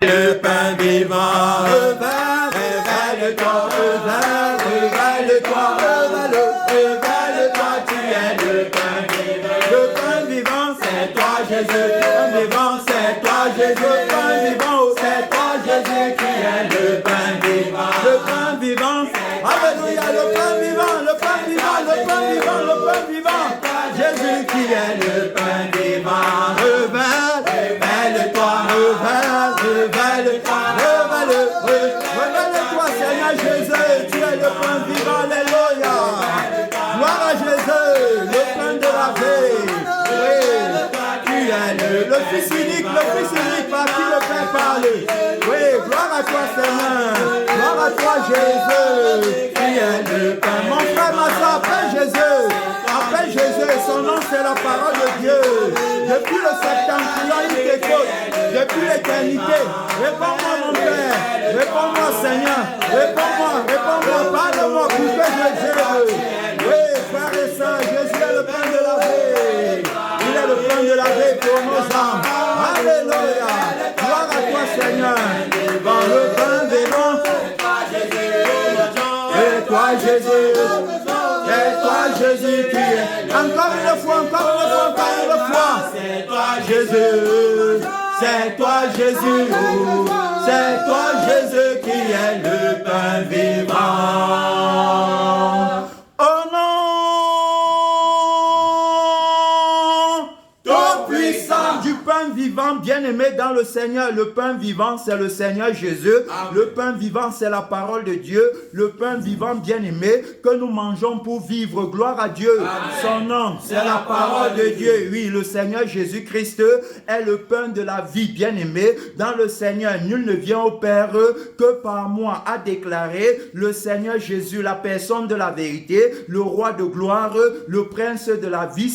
Le pain vivant, révèle-toi, révèle-toi, révèle-toi, tu es le pain vivant. Le pain vivant, c'est toi Jésus. Le pain vivant, c'est toi Jésus. Le pain vivant, c'est toi Jésus qui est le pain vivant. Le pain vivant, alléluia, le pain vivant, le pain vivant, le pain vivant, le pain vivant. Jésus qui est le pain vivant. Révèle-toi, révèle-toi, révèle-toi, Seigneur Jésus, tu es le pain vivant, alléluia. Gloire à Jésus, le pain de la vie. Oui, tu es le Fils unique par qui le Père parle. Oui, gloire à toi, Seigneur. Gloire à toi, Jésus, qui est le pain. Mon frère, ma soeur, appelle Jésus. Appelle Jésus, son nom c'est la parole de Dieu. Depuis le septentrion, il t'écoute. Depuis l'éternité, réponds-moi mon Père, réponds-moi Seigneur, réponds-moi, parle-moi pour que je dise. Oui, frère et sœur, Jésus est le pain de la vie. Il est le pain de la vie pour nos âmes. Alléluia, gloire à toi Seigneur. Dans le pain vivant, et toi Jésus, qui est. Encore une fois, c'est toi Jésus. C'est toi Jésus, c'est toi Jésus qui est le pain vivant. Oh non, tout puissant du pain vivant, bien-aimé dans le Seigneur. Le pain vivant, c'est le Seigneur Jésus. Amen. Le pain vivant, c'est la parole de Dieu. Le pain vivant, bien-aimé, que nous mangeons pour vivre. Gloire à Dieu. Amen. Son nom, c'est la parole de Dieu. Oui, le Seigneur Jésus-Christ est le pain de la vie, bien-aimé. Dans le Seigneur, nul ne vient au Père que par moi, a déclaré le Seigneur Jésus, la personne de la vérité, le roi de gloire, le prince de la vie,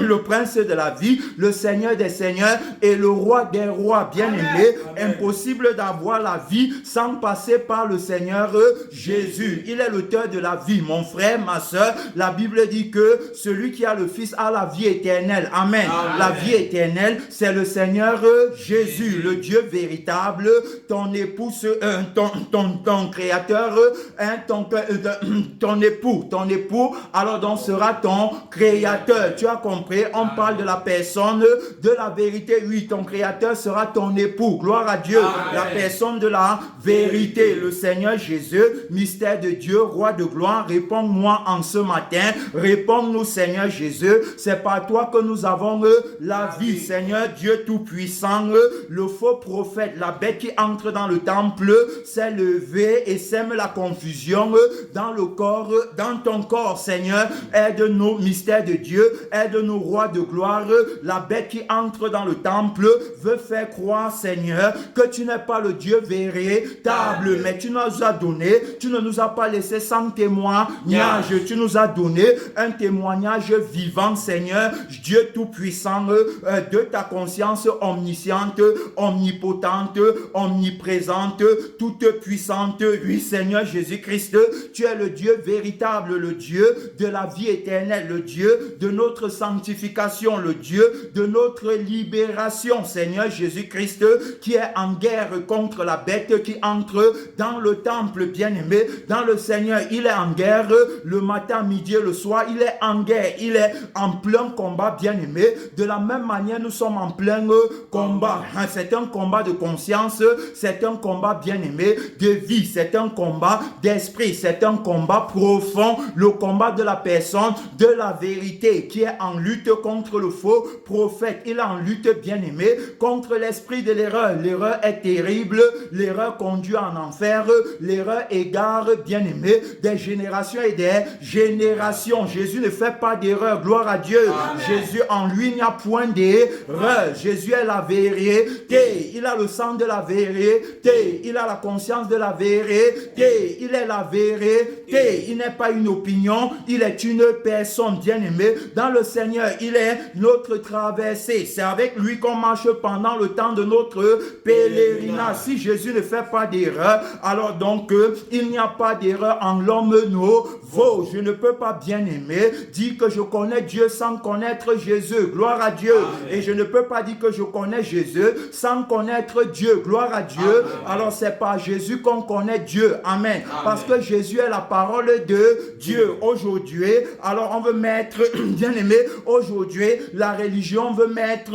le prince de la vie, le Seigneur des seigneurs et le roi des rois, bien-aimé. Impossible d'avoir la vie sans passer par le Seigneur Jésus. Il est l'auteur de la vie, mon frère, ma soeur. La Bible dit que celui qui a le Fils a la vie éternelle. Amen. Amen. La vie éternelle, c'est le Seigneur Jésus, le Dieu véritable, ton épouse, ton créateur, ton époux, alors donc sera ton créateur. Tu as compris? On parle de la personne de la vérité. Oui, ton créateur sera ton époux. Gloire à Dieu. Amen. La personne de la vérité, le Seigneur Jésus, mystère de Dieu, roi de gloire. Réponds-moi en ce matin. Réponds-nous, Seigneur Jésus. C'est par toi que nous avons la vie, Seigneur Dieu Tout-Puissant. Le faux prophète, la bête qui entre dans le temple, s'est levé et sème la confusion dans le corps, dans ton corps, Seigneur. Aide-nous, mystère de Dieu. Aide-nous, roi de gloire. La bête qui entre dans le temple veut faire croire, Seigneur, que tu n'es pas le Dieu véritable, mais tu nous as donné, tu ne nous as pas laissé sans témoignage, tu nous as donné un témoignage vivant, Seigneur, Dieu Tout-Puissant, de ta conscience omnisciente, omnipotente, omniprésente, toute puissante. Oui, Seigneur Jésus-Christ, tu es le Dieu véritable, le Dieu de la vie éternelle, le Dieu de notre sanctification, le Dieu de notre libération, Seigneur Jésus-Christ, qui est en guerre contre la bête qui entre dans le temple, bien-aimé. Dans le Seigneur, il est en guerre le matin, midi et le soir. Il est en guerre, il est en plein combat, bien-aimé. De la même manière, nous sommes en plein combat. C'est un combat de conscience, c'est un combat, bien-aimé, de vie, c'est un combat d'esprit, c'est un combat profond, le combat de la personne de la vérité qui est en lutte contre le faux prophète. Il est en lutte, bien-aimé, contre l'esprit de l'erreur. L'erreur est terrible, l'erreur conduit en enfer, l'erreur égare, bien-aimé, des générations et des générations. Jésus ne fait pas d'erreur, gloire à Dieu. Amen. Jésus, en lui, il n'y a point d'erreur. Jésus est la vérité, il a le sang de la vérité, il a la conscience de la vérité, il est la vérité, il n'est pas une opinion, il est une personne, bien-aimée. Dans le Seigneur, il est notre traversée. C'est avec lui qu'on marche marche pendant le temps de notre pèlerinage. Si Jésus ne fait pas d'erreur, alors donc il n'y a pas d'erreur en l'homme nouveau. Je ne peux pas, bien aimer, dire que je connais Dieu sans connaître Jésus. Gloire à Dieu. Amen. Et je ne peux pas dire que je connais Jésus sans connaître Dieu. Gloire à Dieu. Amen. Alors c'est par Jésus qu'on connaît Dieu. Amen. Amen. Parce que Jésus est la parole de Dieu. Aujourd'hui, alors on veut mettre, bien aimé, aujourd'hui, la religion veut mettre,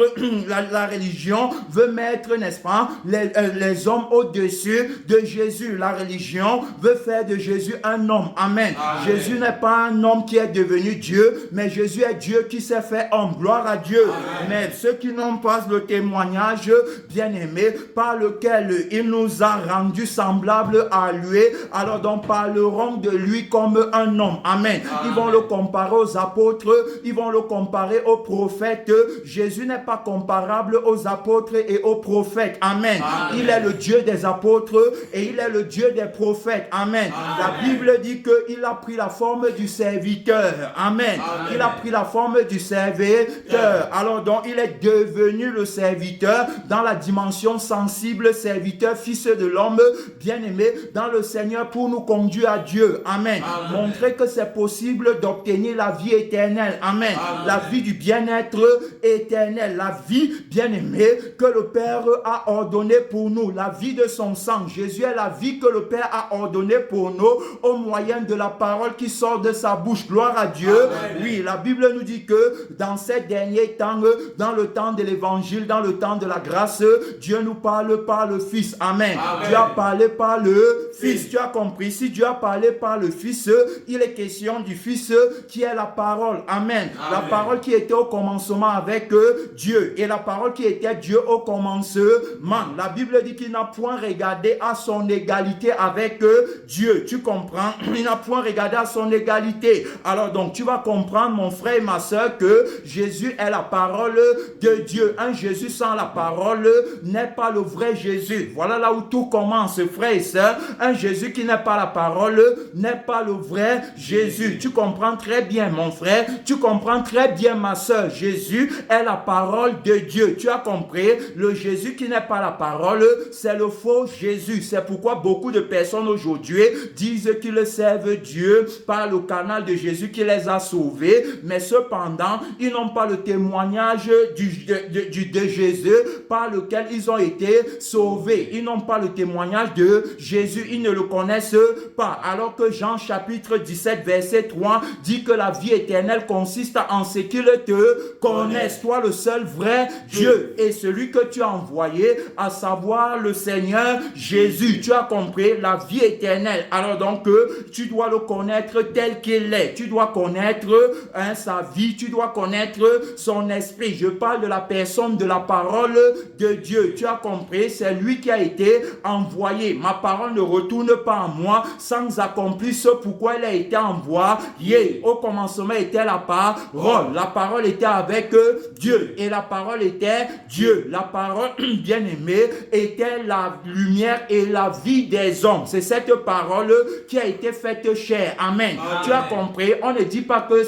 la religion veut mettre, n'est-ce pas, les hommes au-dessus de Jésus. La religion veut faire de Jésus un homme. Amen. Amen. Jésus n'est pas un homme qui est devenu Dieu, mais Jésus est Dieu qui s'est fait homme. Gloire à Dieu. Amen. Mais ceux qui n'ont pas le témoignage, bien aimé, par lequel il nous a rendus semblables à lui, alors donc parleront de lui comme un homme. Amen. Amen. Ils vont le comparer aux apôtres, ils vont le comparer aux prophètes. Jésus n'est pas comparable aux apôtres et aux prophètes. Amen. Amen. Il est le Dieu des apôtres et il est le Dieu des prophètes. Amen. Amen. La Bible dit qu'il a pris la forme du serviteur. Amen. Amen. Il a pris la forme du serviteur. Alors donc il est devenu le serviteur dans la dimension sensible, serviteur, fils de l'homme, bien-aimé dans le Seigneur pour nous conduire à Dieu. Amen. Amen. Montrer que c'est possible d'obtenir la vie éternelle. Amen. Amen. La vie du bien-être éternel. La vie, bien-aimée, que le Père a ordonnée pour nous. La vie de son sang. Jésus est la vie que le Père a ordonnée pour nous au moyen de la parole qui sort de sa bouche. Gloire à Dieu. Amen. Oui, la Bible nous dit que dans ces derniers temps, dans le temps de l'évangile, dans le temps de la grâce, Dieu nous parle par le Fils. Amen. Amen. Dieu a parlé par le Fils. Tu as compris? Si Dieu a parlé par le Fils, il est question du Fils qui est la parole. Amen. Amen. La parole qui était au commencement avec Dieu et la parole qui était Dieu au commencement. La Bible dit qu'il n'a point regardé à son égalité avec Dieu. Tu comprends? Il n'a point regardé à son égalité. Alors donc tu vas comprendre, mon frère et ma soeur, que Jésus est la parole de Dieu. Un Jésus sans la parole n'est pas le vrai Jésus. Voilà là où tout commence, frère et soeur. Un Jésus qui n'est pas la parole n'est pas le vrai Jésus. Tu comprends très bien, mon frère. Tu comprends très bien, ma soeur. Jésus est la parole de Dieu. Tu as compris? Le Jésus qui n'est pas la parole, c'est le faux Jésus. C'est pourquoi beaucoup de personnes aujourd'hui disent qu'ils servent Dieu par le canal de Jésus qui les a sauvés, mais cependant, ils n'ont pas le témoignage de Jésus par lequel ils ont été sauvés. Ils n'ont pas le témoignage de Jésus, ils ne le connaissent pas. Alors que Jean chapitre 17 verset 3 dit que la vie éternelle consiste en ce qu'ils te connaissent, toi le seul vrai Dieu et celui que tu as envoyé, à savoir le Seigneur Jésus. Tu as compris? La vie éternelle. Alors donc tu dois le connaître tel qu'il est. Tu dois connaître sa vie, tu dois connaître son esprit. Je parle de la personne de la parole de Dieu. Tu as compris? C'est lui qui a été envoyé. Ma parole ne retourne pas à moi sans accomplir ce pourquoi elle a été envoyée. Au commencement était la parole. La parole était avec Dieu et la parole était Dieu. La parole, bien aimée, était la lumière et la vie des hommes. C'est cette parole qui a été faite chair. Amen. Amen. Tu as compris? On ne dit pas que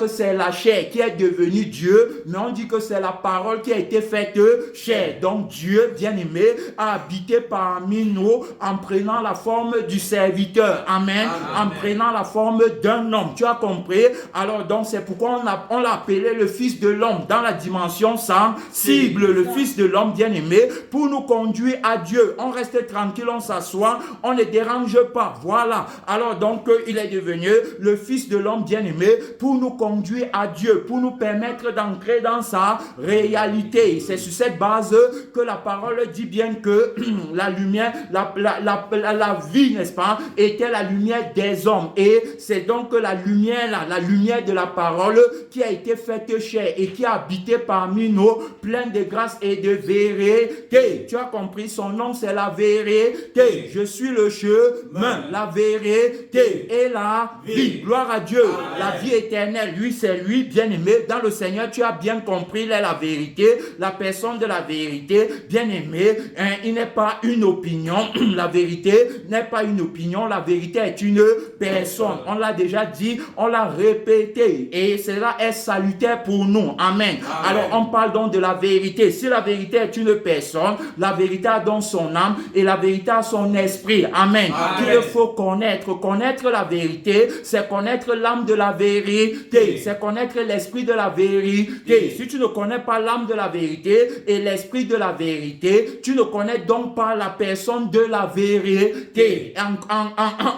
c'est la chair qui est devenue Dieu, mais on dit que c'est la parole qui a été faite chair. Donc Dieu, bien aimé, a habité parmi nous en prenant la forme du serviteur. Amen. Amen. En prenant la forme d'un homme. Tu as compris? Alors donc c'est pourquoi on l'a appelé le Fils de l'homme dans la dimension sensible. Le Fils de l'homme, bien aimé, pour nous conduire à Dieu. On reste tranquille, on s'assoit, on ne dérange pas. Voilà. Alors donc il est devenu le Fils de l'homme, bien aimé, pour nous conduire à Dieu, pour nous permettre d'entrer dans sa réalité. C'est sur cette base que la parole dit bien que la lumière, la vie, n'est-ce pas, était la lumière des hommes. Et c'est donc la lumière, la lumière de la parole qui a été faite chair et qui a habité parmi nous, plein de grâce et de vérité. Tu as compris? Son nom, c'est la vérité. Je suis le chemin, la vérité et la vie. Gloire à Dieu. Amen. La vie éternelle, lui, c'est lui, bien-aimé. Dans le Seigneur, tu as bien compris, il est la vérité, la personne de la vérité, bien-aimé. Il n'est pas une opinion. La vérité n'est pas une opinion. La vérité est une personne. On l'a déjà dit, on l'a répété. Et cela est salutaire pour nous. Amen. Amen. Alors, on parle parle donc de la vérité. Si la vérité est une personne, la vérité a donc son âme et la vérité a son esprit. Amen. Il faut connaître. Connaître la vérité, c'est connaître l'âme de la vérité. C'est connaître l'esprit de la vérité. Si tu ne connais pas l'âme de la vérité et l'esprit de la vérité, tu ne connais donc pas la personne de la vérité.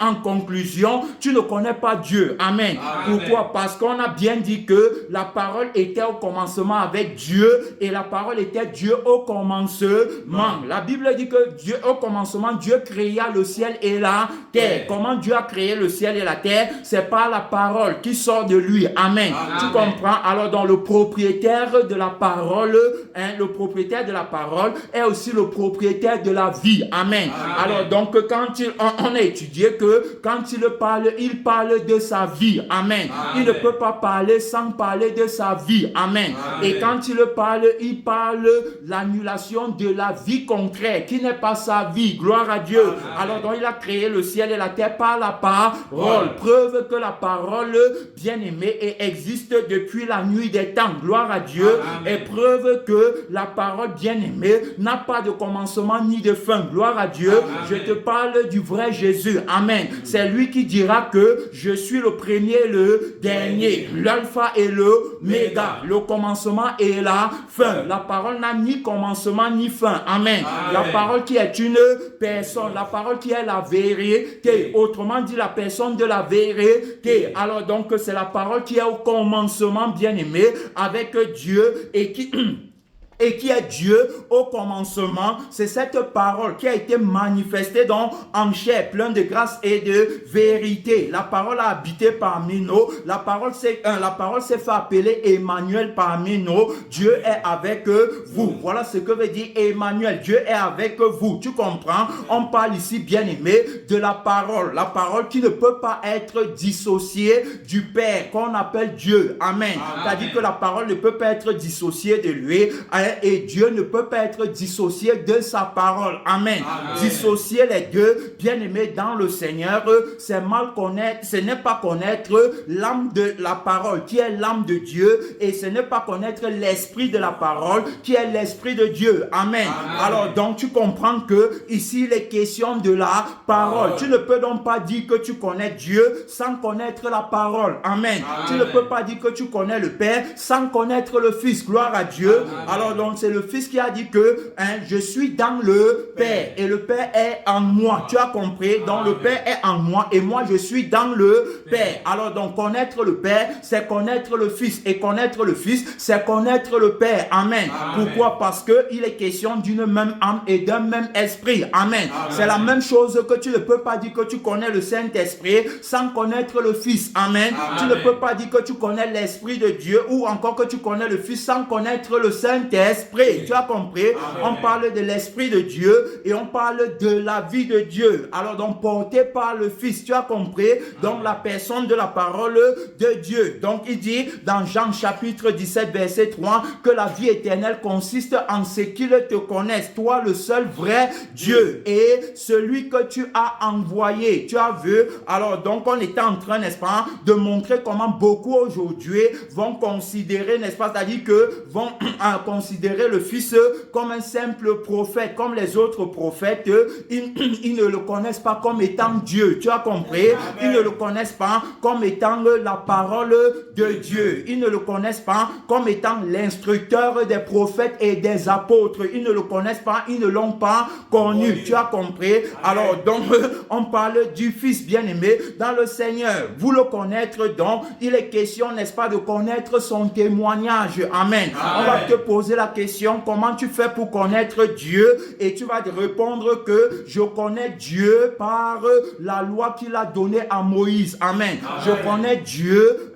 En conclusion, tu ne connais pas Dieu. Amen. Pourquoi? Parce qu'on a bien dit que la parole était au commencement avec Dieu et la parole était Dieu au commencement. La Bible dit que Dieu, au commencement, Dieu créa le ciel et la terre. Comment Dieu a créé le ciel et la terre? C'est par la parole qui sort de lui. Amen. Tu comprends? Alors, dans le propriétaire de la parole, le propriétaire de la parole est aussi le propriétaire de la vie. Amen. Alors, donc, quand on a étudié que quand il parle de sa vie. Amen. Il ne peut pas parler sans parler de sa vie. Amen. Et quand il parle l'annulation de la vie concrète qui n'est pas sa vie. Gloire à Dieu. Alors donc il a créé le ciel et la terre par la parole. Preuve que la parole bien-aimée existe depuis la nuit des temps. Gloire à Dieu. Et preuve que la parole bien-aimée n'a pas de commencement ni de fin. Gloire à Dieu. Je te parle du vrai Jésus. Amen. C'est lui qui dira que je suis le premier et le dernier, l'alpha et le méga, le commencement et la fin. La parole n'a ni commencement ni fin. Amen. La parole qui est une personne, la parole qui est la vérité, autrement dit la personne de la vérité. Alors donc c'est la parole qui est au commencement, bien aimé, avec Dieu et qui est Dieu au commencement. C'est cette parole qui a été manifestée donc en chair, pleine de grâce et de vérité. La parole a habité parmi nous. La parole s'est fait appeler Emmanuel parmi nous. Dieu est avec vous. Voilà ce que veut dire Emmanuel. Dieu est avec vous. Tu comprends? On parle ici, bien aimé, de la parole. La parole qui ne peut pas être dissociée du Père, qu'on appelle Dieu. Amen. C'est-à-dire que la parole ne peut pas être dissociée de lui. Et Dieu ne peut pas être dissocié de sa parole. Amen. Dissocier les deux, bien aimés dans le Seigneur, c'est mal connaître, ce n'est pas connaître l'âme de la parole qui est l'âme de Dieu et ce n'est pas connaître l'esprit de la parole qui est l'esprit de Dieu. Amen. Alors donc tu comprends que ici il est question de la parole. Tu ne peux donc pas dire que tu connais Dieu sans connaître la parole. Amen. Tu ne peux pas dire que tu connais le Père sans connaître le Fils. Gloire à Dieu. Alors donc c'est le Fils qui a dit que je suis dans le Père et le Père est en moi. Tu as compris? Donc le Père est en moi et moi je suis dans le Père. Alors donc connaître le Père, c'est connaître le Fils et connaître le Fils, c'est connaître le Père. Amen. Pourquoi? Parce que il est question d'une même âme et d'un même esprit. Amen. C'est la même chose que tu ne peux pas dire que tu connais le Saint-Esprit sans connaître le Fils. Amen. Tu ne peux pas dire que tu connais l'Esprit de Dieu ou encore que tu connais le Fils sans connaître le Saint-Esprit. Tu as compris? On parle de l'Esprit de Dieu et on parle de la vie de Dieu. Alors donc porté par le Fils. Tu as compris? Donc la personne de la parole de Dieu. Donc il dit dans Jean chapitre 17 verset 3 que la vie éternelle consiste en ce qu'ils te connaissent, toi le seul vrai Dieu et celui que tu as envoyé. Tu as vu? Alors donc on était en train, n'est-ce pas, de montrer comment beaucoup aujourd'hui vont considérer, n'est-ce pas, c'est-à-dire que vont considérer le Fils comme un simple prophète, comme les autres prophètes. Ils ne le connaissent pas comme étant Dieu. Tu as compris? Ils ne le connaissent pas comme étant la parole de Dieu. Ils ne le connaissent pas comme étant l'instructeur des prophètes et des apôtres. Ils ne le connaissent pas, ils ne l'ont pas connu. Tu as compris? Alors donc on parle du Fils bien-aimé dans le Seigneur. Vous le connaître donc, il est question, n'est-ce pas, de connaître son témoignage. Amen. On va te poser la question, comment tu fais pour connaître Dieu? Et tu vas te répondre que je connais Dieu par la loi qu'il a donnée à Moïse. Amen. Je connais Dieu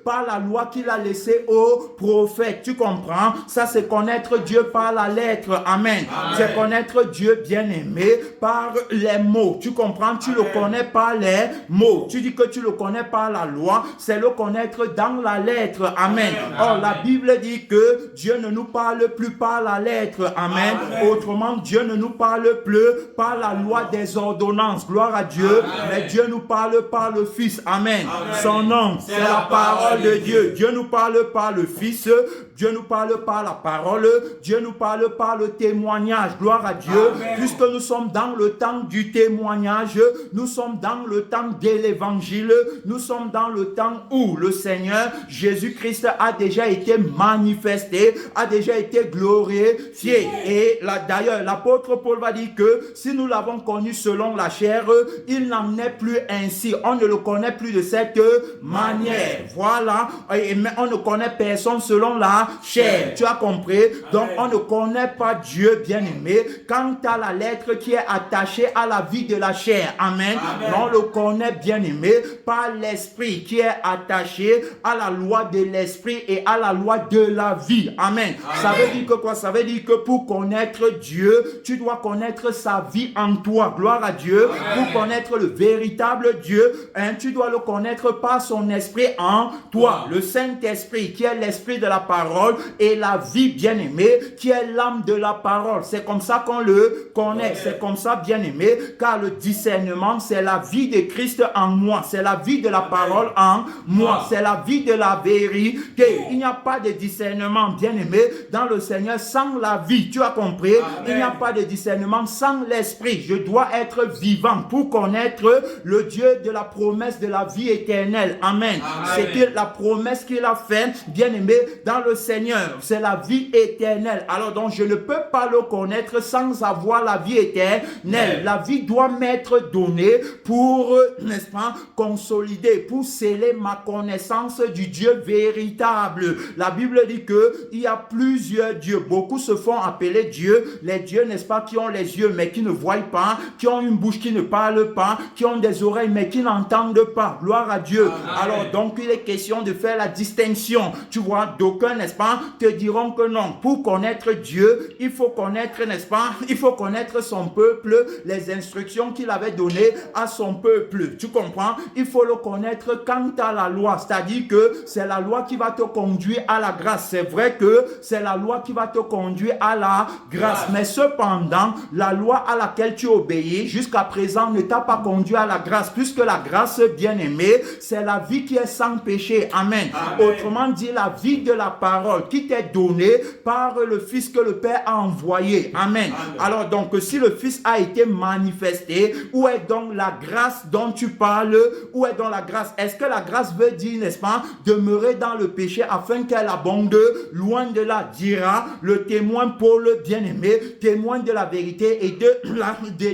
par la loi qu'il a laissée aux prophètes. Tu comprends? Ça c'est connaître Dieu par la lettre. Amen. C'est connaître Dieu bien-aimé par les mots. Tu comprends? Tu le connais par les mots. Tu dis que tu le connais par la loi, c'est le connaître dans la lettre. Amen. Or la Bible dire que Dieu ne nous parle plus par la lettre. Amen. Autrement, Dieu ne nous parle plus par la loi des ordonnances. Gloire à Dieu. Mais Dieu nous parle par le Fils. Amen. Son nom, c'est la parole de Dieu. Dieu nous parle par le Fils. Dieu nous parle par la parole. Dieu nous parle par le témoignage. Gloire à Dieu. Puisque nous sommes dans le temps du témoignage, nous sommes dans le temps de l'évangile, nous sommes dans le temps où le Seigneur Jésus-Christ a déjà été manifesté, a déjà été glorifié. Et d'ailleurs, l'apôtre Paul va dire que si nous l'avons connu selon la chair, il n'en est plus ainsi. On ne le connaît plus de cette manière. Voilà. Et on ne connaît personne selon la chair. Tu as compris? Donc, on ne connaît pas Dieu, bien-aimé, quant à la lettre qui est attachée à la vie de la chair. Amen. On le connaît, bien-aimé, par l'esprit qui est attaché à la loi de l'esprit et à la loi de la vie. Amen. Ça veut dire que quoi? Ça veut dire que pour connaître Dieu, tu dois connaître sa vie en toi. Gloire à Dieu. Pour connaître le véritable Dieu, tu dois le connaître par son esprit en toi. Le Saint-Esprit qui est l'esprit de la parole et la vie, bien-aimée, qui est l'âme de la parole. C'est comme ça qu'on le connaît. C'est comme ça, bien-aimé, car le discernement, c'est la vie de Christ en moi. C'est la vie de la parole en moi. C'est la vie de la vérité. Il n'y a pas de discernement, bien-aimé, dans le Seigneur sans la vie. Tu as compris? Il n'y a pas de discernement sans l'esprit. Je dois être vivant pour connaître le Dieu de la promesse de la vie éternelle. Amen. C'est la promesse qu'il a faite, bien-aimé, dans le Seigneur. C'est la vie éternelle. Alors donc, je ne peux pas le connaître sans avoir la vie éternelle. La vie doit m'être donnée pour, n'est-ce pas, consolider, pour sceller ma connaissance du Dieu véritable. La Bible dit que il y a plusieurs dieux. Beaucoup se font appeler dieux. Les dieux, n'est-ce pas, qui ont les yeux mais qui ne voient pas, qui ont une bouche qui ne parle pas, qui ont des oreilles mais qui n'entendent pas. Gloire à Dieu. Alors donc, il est question de faire la distinction. Tu vois, d'aucuns, n'est-ce pas, te diront que non. Pour connaître Dieu, il faut connaître, n'est-ce pas, il faut connaître son peuple, les instructions qu'il avait données à son peuple. Tu comprends? Il faut le connaître quant à la loi. C'est-à-dire que c'est la loi qui va te conduire à la grâce. C'est vrai que c'est la loi qui va te conduire à la grâce. Mais cependant, la loi à laquelle tu obéis jusqu'à présent ne t'a pas conduit à la grâce. Puisque la grâce, bien-aimée, c'est la vie qui est sans péché. Amen. Autrement dit, la vie de la parole qui t'est donnée par le Fils que le Père a envoyé. Amen. Alors donc, si le Fils a été manifesté, où est donc la grâce dont tu parles? Où est donc la grâce? Est-ce que la grâce veut dire, n'est-ce pas, demeurer dans le péché afin qu'elle abonde? Loin de là, dira le témoin Paul, bien-aimé, témoin de la vérité et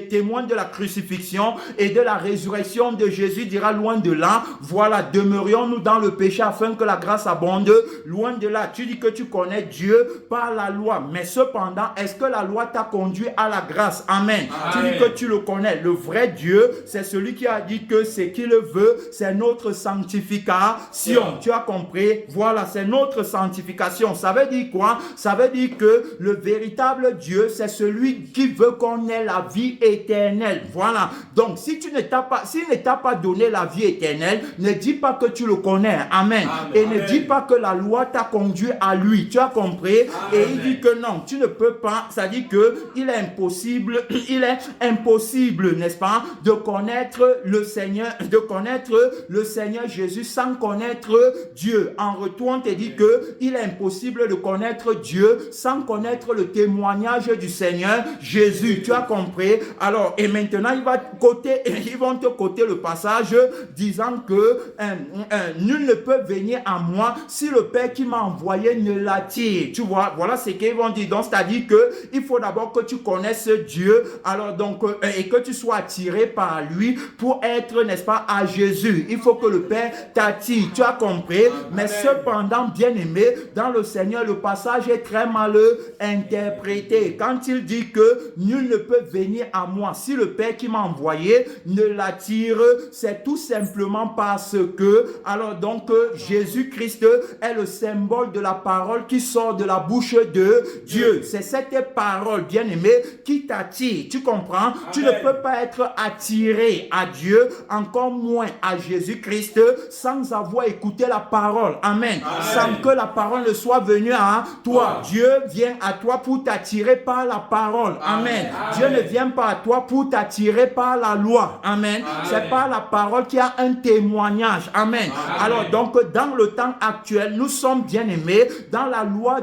témoin de la crucifixion et de la résurrection de Jésus, dira loin de là, voilà, demeurions-nous dans le péché afin que la grâce abonde? Loin de là. Tu dis que tu connais Dieu par la loi, mais cependant, est-ce que la loi t'a conduit à la grâce? Amen. Tu dis que tu le connais. Le vrai Dieu, c'est celui qui a dit que ce qu'il veut, c'est notre sanctification. Tu as compris? Voilà, c'est notre sanctification. Ça veut dire quoi? Ça veut dire que le véritable Dieu, c'est celui qui veut qu'on ait la vie éternelle. Voilà. Donc, s'il ne t'a pas donné la vie éternelle, ne dis pas que tu le connais. Amen. Et ne dis pas que la loi t'a conduit à lui. Tu as compris? Et il dit que non, tu ne peux pas. Ça dit que il est impossible, n'est-ce pas, de connaître le Seigneur Jésus sans connaître Dieu. En retour, on te dit que il est impossible de connaître Dieu sans connaître le témoignage du Seigneur Jésus. Tu as compris? Alors, et maintenant, ils vont te coter le passage disant que nul ne peut venir à moi si le Père qui m'a envoyé ne l'attire. Tu vois, voilà ce qu'ils vont dire. Donc, c'est-à-dire que il faut d'abord que tu connaisses Dieu, alors donc, et que tu sois attiré par lui pour être, n'est-ce pas, à Jésus. Il faut que le Père t'attire. Tu as compris? Mais cependant, bien-aimé, dans le Seigneur, le passage est très mal interprété. Quand il dit que nul ne peut venir à moi si le Père qui m'a envoyé ne l'attire, c'est tout simplement parce que, alors donc, Jésus-Christ est le symbole de la parole qui sort de la bouche de Dieu. C'est cette parole, bien-aimé, qui t'attire. Tu comprends? Amen. Tu ne peux pas être attiré à Dieu, encore moins à Jésus-Christ, sans avoir écouté la parole. Amen. Amen. Sans que la parole parole ne soit venue à toi. Dieu vient à toi pour t'attirer par la parole. Amen. Dieu ne vient pas à toi pour t'attirer par la loi. Amen. C'est par la parole qui a un témoignage. Amen. Alors donc dans le temps actuel, nous sommes bien aimés dans la loi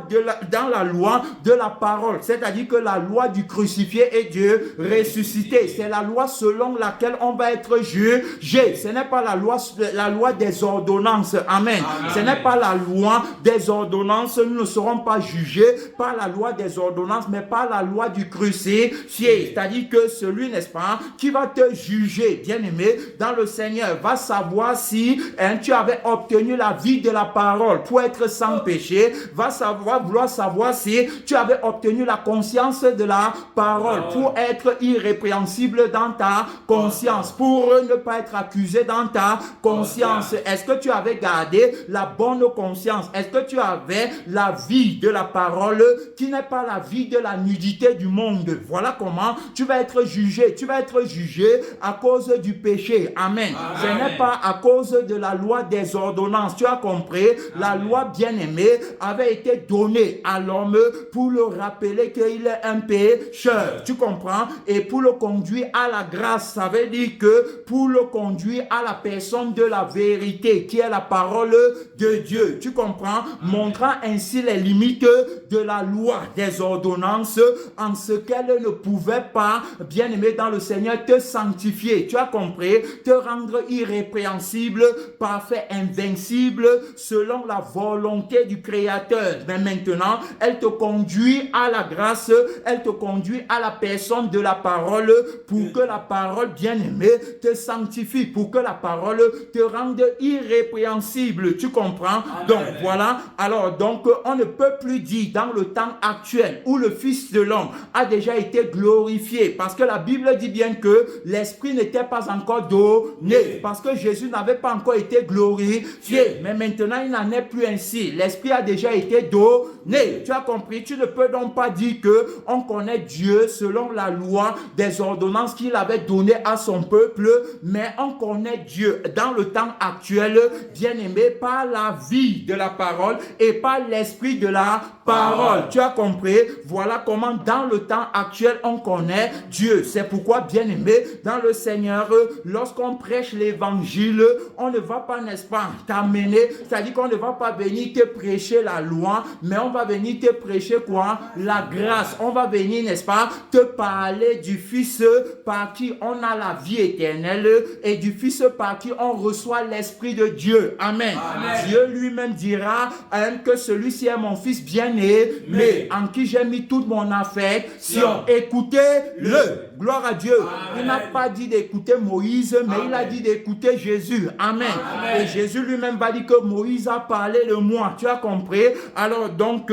de la parole. C'est-à-dire que la loi du crucifié et Dieu ressuscité. C'est la loi selon laquelle on va être jugé. Ce n'est pas la loi des ordonnances. Amen. Ce n'est pas la loi des ordonnances. Nous ne serons pas jugés par la loi des ordonnances, mais par la loi du crucifié. C'est-à-dire que celui, n'est-ce pas, qui va te juger, bien aimé, dans le Seigneur, va savoir si tu avais obtenu la vie de la parole pour être sans péché, va vouloir savoir si tu avais obtenu la conscience de la parole pour être irrépréhensible dans ta conscience, pour ne pas être accusé dans ta conscience. Est-ce que tu avais gardé la bonne conscience? Est-ce que tu avais la vie de la parole qui n'est pas la vie de la nudité du monde? Voilà comment tu vas être jugé. Tu vas être jugé à cause du péché. Amen. Ce n'est pas à cause de la loi des ordonnances. Tu as compris? La loi bien-aimée avait été donnée à l'homme pour le rappeler qu'il est un pécheur. Tu comprends? Et pour le conduire à la grâce, ça veut dire que pour le conduire à la personne de la vérité, qui est la parole de Dieu. Tu comprends? Montrant ainsi les limites de la loi des ordonnances en ce qu'elle ne pouvait pas, bien aimé dans le Seigneur, te sanctifier. Tu as compris? Te rendre irrépréhensible, parfait, invincible, selon la volonté du Créateur. Mais maintenant, elle te conduit à la grâce, elle te conduit à la personne de la parole pour que la parole, bien aimée, te sanctifie, pour que la parole te rende irrépréhensible. Tu comprends? Donc, voilà. Alors, donc, on ne peut plus dire dans le temps actuel où le Fils de l'homme a déjà été glorifié, parce que la Bible dit bien que l'Esprit n'était pas encore donné, parce que Jésus n'avait pas encore été glorifié. Mais maintenant, il n'en est plus ainsi. L'Esprit a déjà été donné. Tu as compris? Tu ne peux donc pas dire que on connaît Dieu selon la loi des ordonnances qu'il avait données à son peuple, mais on connaît Dieu dans le temps actuel, bien aimé, par la vie de la parole et par l'esprit de la parole. Tu as compris? Voilà comment dans le temps actuel on connaît Dieu. C'est pourquoi, bien aimé, dans le Seigneur, lorsqu'on prêche l'évangile, on ne va pas, n'est-ce pas, t'amener, c'est-à-dire qu'on ne va pas venir te prêcher la loi, mais on va venir te prêcher quoi? La grâce. On va venir, n'est-ce pas, te parler du Fils par qui on a la vie éternelle et du Fils par qui on reçoit l'Esprit de Dieu. Amen. Dieu lui-même dira que celui-ci est mon Fils bien-aimé, en qui j'ai mis toute mon affection. Écoutez-le. Gloire à Dieu. Il n'a pas dit d'écouter Moïse, mais il a dit d'écouter Jésus. Amen. Et Jésus lui-même va dire que Moïse a parlé de moi. Tu as compris? Alors donc,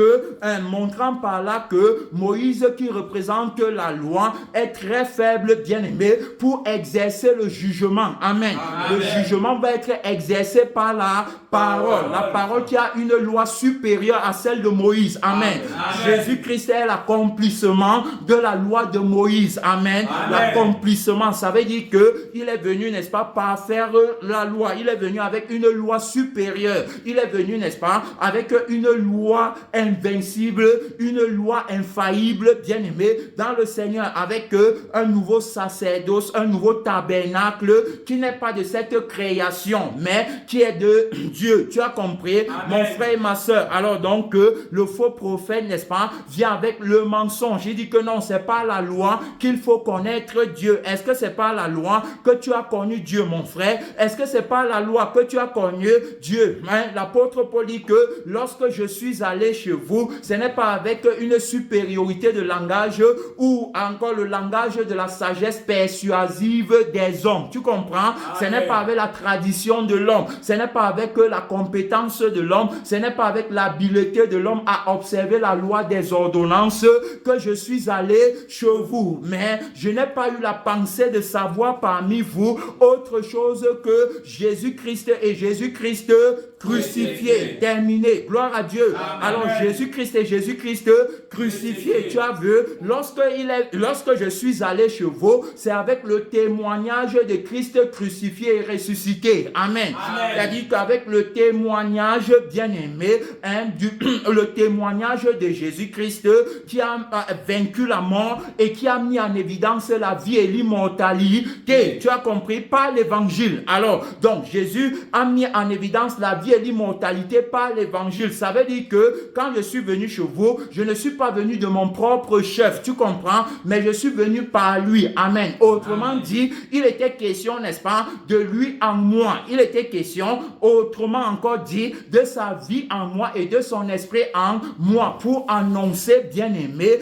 montrant par là que Moïse, qui représente la loi, est très faible, bien aimé, pour exercer le jugement. Amen. Le jugement va être exercé par la parole. La parole qui a une loi supérieure à celle de Moïse. Amen. Jésus-Christ est l'accomplissement de la loi de Moïse. Amen. L'accomplissement, ça veut dire que il est venu, n'est-ce pas, par faire la loi. Il est venu avec une loi supérieure. Il est venu, n'est-ce pas, avec une loi invincible, une loi infaillible, bien aimé, dans le Seigneur, avec un nouveau sacerdoce, un nouveau tabernacle qui n'est pas de cette création, mais qui est de Dieu. Tu as compris? Amen. Mon frère et ma soeur. Alors donc, le faux prophète, n'est-ce pas, vient avec le mensonge. Il dit que non, c'est pas la loi qu'il faut connaître Dieu. Est-ce que c'est pas la loi que tu as connu Dieu, mon frère? Est-ce que c'est pas la loi que tu as connu Dieu? L'apôtre Paul dit que lorsque je suis allé chez vous, ce n'est pas avec une supériorité de langage ou encore le langage de la sagesse persuasive des hommes. Tu comprends? Ce n'est pas avec la tradition de l'homme. Ce n'est pas avec la compétence de l'homme. Ce n'est pas avec l'habileté de l'homme à observer la loi des ordonnances que je suis allé chez vous. Mais je n'ai pas eu la pensée de savoir parmi vous autre chose que Jésus-Christ et Jésus-Christ crucifié, terminé. Gloire à Dieu. Alors Jésus-Christ est Jésus-Christ crucifié. Tu as vu, lorsque je suis allé chez vous, c'est avec le témoignage de Christ crucifié et ressuscité. Amen. C'est-à-dire qu'avec le témoignage bien-aimé, le témoignage de Jésus-Christ qui a vaincu la mort et qui a mis en évidence la vie et l'immortalité. Tu as compris? Par l'évangile. Alors, donc Jésus a mis en évidence la vie et l'immortalité par l'évangile. Ça veut dire que quand je suis venu chez vous, je ne suis pas venu de mon propre chef. Tu comprends? Mais je suis venu par lui. Amen. Autrement dit, il était question, n'est-ce pas, de lui en moi. Il était question, autrement encore dit, de sa vie en moi et de son esprit en moi pour annoncer, bien-aimé,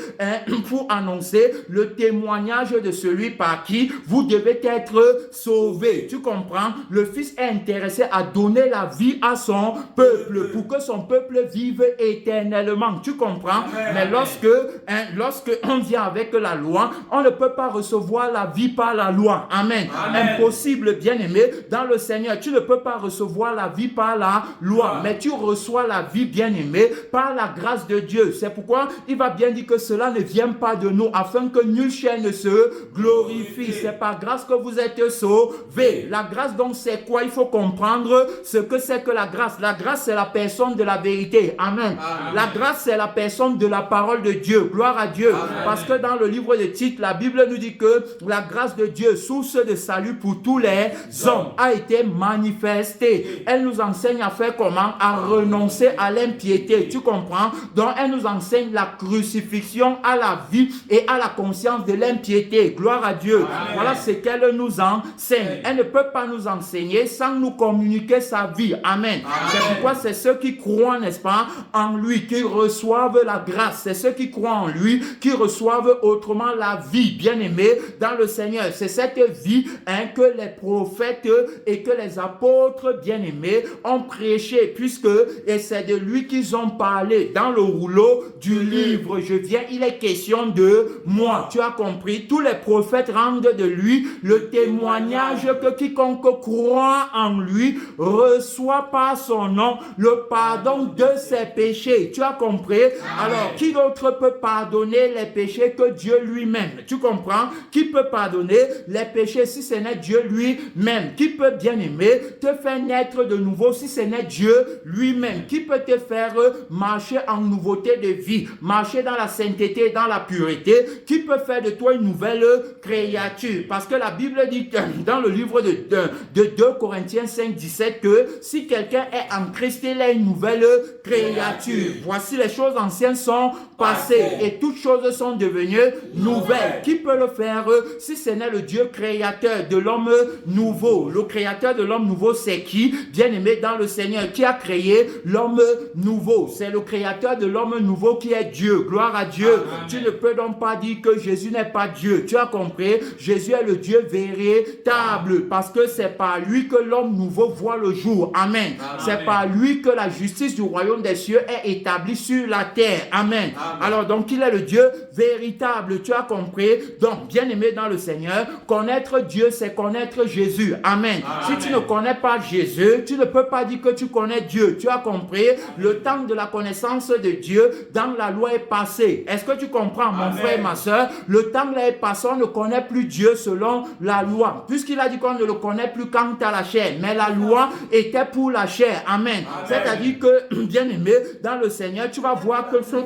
pour annoncer le témoignage de celui par qui vous devez être sauvé. Tu comprends? Le Fils est intéressé à donner la vie à son peuple pour que son peuple vive éternellement. Tu comprends? Mais lorsque on vient avec la loi, on ne peut pas recevoir la vie par la loi. Amen. Impossible, bien-aimé, dans le Seigneur. Tu ne peux pas recevoir la vie par la loi, mais tu reçois la vie, bien-aimé, par la grâce de Dieu. C'est pourquoi il va bien dire que cela ne vient pas de nous, afin que nul chair ne se glorifie. C'est par grâce que vous êtes sauvés. La grâce, donc, c'est quoi? Il faut comprendre ce que c'est que la grâce. La grâce, c'est la personne de la vérité. Amen. La grâce, c'est la personne de la parole de Dieu. Gloire à Dieu. Parce que dans le livre de Tite, la Bible nous dit que la grâce de Dieu, source de salut pour tous les hommes, a été manifestée. Elle nous enseigne à faire comment? À renoncer à l'impiété. Tu comprends? Donc, elle nous enseigne la crucifixion à la vie et à la conscience de l'impiété. Gloire à Dieu. Voilà ce qu'elle nous enseigne. Elle ne peut pas nous enseigner sans nous communiquer sa vie. Amen. C'est pourquoi c'est ceux qui croient, n'est-ce pas, en lui, qui reçoivent la grâce. C'est ceux qui croient en lui, qui reçoivent autrement la vie, bien-aimé, dans le Seigneur. C'est cette vie que les prophètes et que les apôtres, bien-aimés, ont prêché, puisque et c'est de lui qu'ils ont parlé. Dans le rouleau du livre, je viens, il est question de moi. Tu as compris? Tous les prophètes rendent de lui le témoignage que quiconque croit en lui reçoit par son nom le pardon de ses péchés. Tu as compris? Alors, qui d'autre peut pardonner les péchés que Dieu lui-même? Tu comprends? Qui peut pardonner les péchés si ce n'est Dieu lui-même? Qui peut, bien aimer, te faire naître de nouveau si ce n'est Dieu lui-même? Qui peut te faire marcher en nouveauté de vie, marcher dans la sainteté, dans la pureté? Qui peut faire de toi une nouvelle créature? Parce que la Bible dit dans le livre de 2 Corinthiens 5, 17 que si quelqu'un est en Christ, il est une nouvelle créature. Voici, les choses anciennes sont passées et toutes choses sont devenues nouvelles. Qui peut le faire si ce n'est le Dieu créateur de l'homme nouveau? Le créateur de l'homme nouveau, c'est qui? Bien-aimé dans le Seigneur, qui a créé l'homme nouveau. C'est le créateur de l'homme nouveau qui est Dieu. Gloire à Dieu. Amen. Tu ne peux donc pas dire que Jésus n'est pas Dieu. Tu as compris? Jésus est le Dieu véritable parce que c'est par lui que l'homme nouveau voit le jour. Amen. C'est par lui que la justice du royaume des cieux est établie sur la terre. Amen. Alors donc il est le Dieu véritable. Tu as compris? Donc bien-aimé dans le Seigneur, connaître Dieu, c'est connaître Jésus. Amen. Si tu ne connais pas Jésus, tu ne peux pas dire que tu connais Dieu. Tu as compris? Le temps de la connaissance de Dieu dans la loi est passé. Est-ce que tu comprends, mon frère et ma soeur? Le temps là est passé, on ne connaît plus Dieu selon la loi. Puisqu'il a dit qu'on ne le connaît plus quant à la chair. Mais la loi était pour la chair. Amen. C'est-à-dire que, bien aimé, dans le Seigneur, tu vas voir que ceux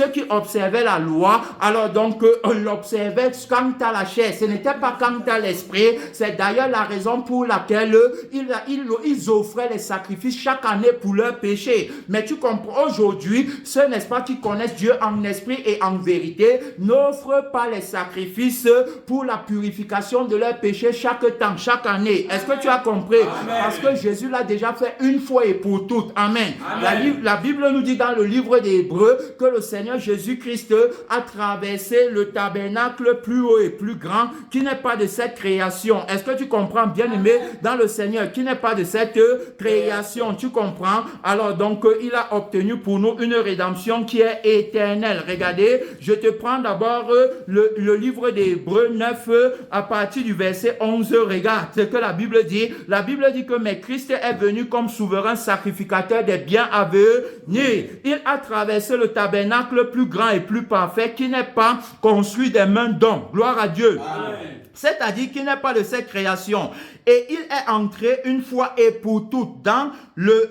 qui observaient la loi, alors donc, l'observaient quant à la chair. Ce n'était pas quant à l'esprit. C'est d'ailleurs la raison pour laquelle ils offraient les sacrifices chaque année pour leurs péchés. Mais tu comprends, aujourd'hui, ceux, n'est-ce pas, qui connaissent Dieu en esprit et en vérité, n'offrent pas les sacrifices pour la purification de leurs péchés chaque temps, chaque année. Est-ce que tu as compris? Amen. Parce que Jésus l'a déjà fait une fois et pour toutes. Amen. La Bible nous dit dans le livre des Hébreux que le Seigneur Jésus-Christ a traversé le tabernacle plus haut et plus grand, qui n'est pas de cette création. Est-ce que tu comprends, bien-aimé, dans le Seigneur, qui n'est pas de cette création? Tu comprends? Alors donc, il a obtenu pour nous une rédemption qui est éternelle. Regardez, je te prends d'abord le livre d'Hébreux 9 à partir du verset 11. Regarde ce que la Bible dit. La Bible dit que mais Christ est venu comme souverain sacrificateur des biens à venir. Il a traversé le tabernacle plus grand et plus parfait qui n'est pas construit des mains d'hommes. Gloire à Dieu. Amen. C'est-à-dire qu'il n'est pas de cette création. Et il est entré une fois et pour toutes dans le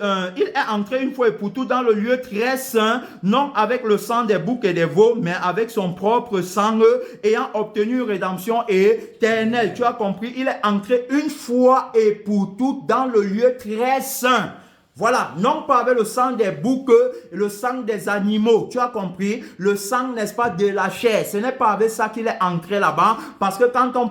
lieu très saint, non avec le sang des boucs et des veaux, mais avec son propre sang, ayant obtenu une rédemption éternelle. Tu as compris? Il est entré une fois et pour toutes dans le lieu très saint. Voilà, non pas avec le sang des boucs et le sang des animaux. Tu as compris? Le sang, n'est-ce pas, de la chair. Ce n'est pas avec ça qu'il est entré là-bas. Parce que quand on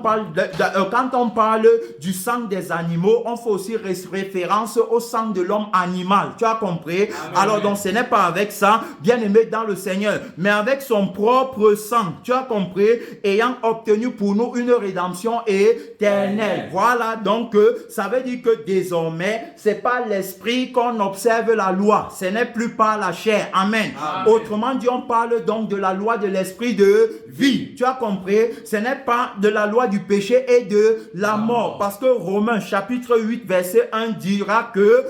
parle du sang des animaux, on fait aussi référence au sang de l'homme animal. Tu as compris? Amen. Alors donc, ce n'est pas avec ça, bien aimé dans le Seigneur, mais avec son propre sang. Tu as compris? Ayant obtenu pour nous une rédemption éternelle. Voilà, donc, ça veut dire que désormais, c'est pas l'esprit qu'on observe la loi, ce n'est plus par la chair. Amen. Amen. Autrement dit, on parle donc de la loi de l'esprit de vie. Tu as compris? Ce n'est pas de la loi du péché et de la mort. Parce que Romains chapitre 8 verset 1 dira que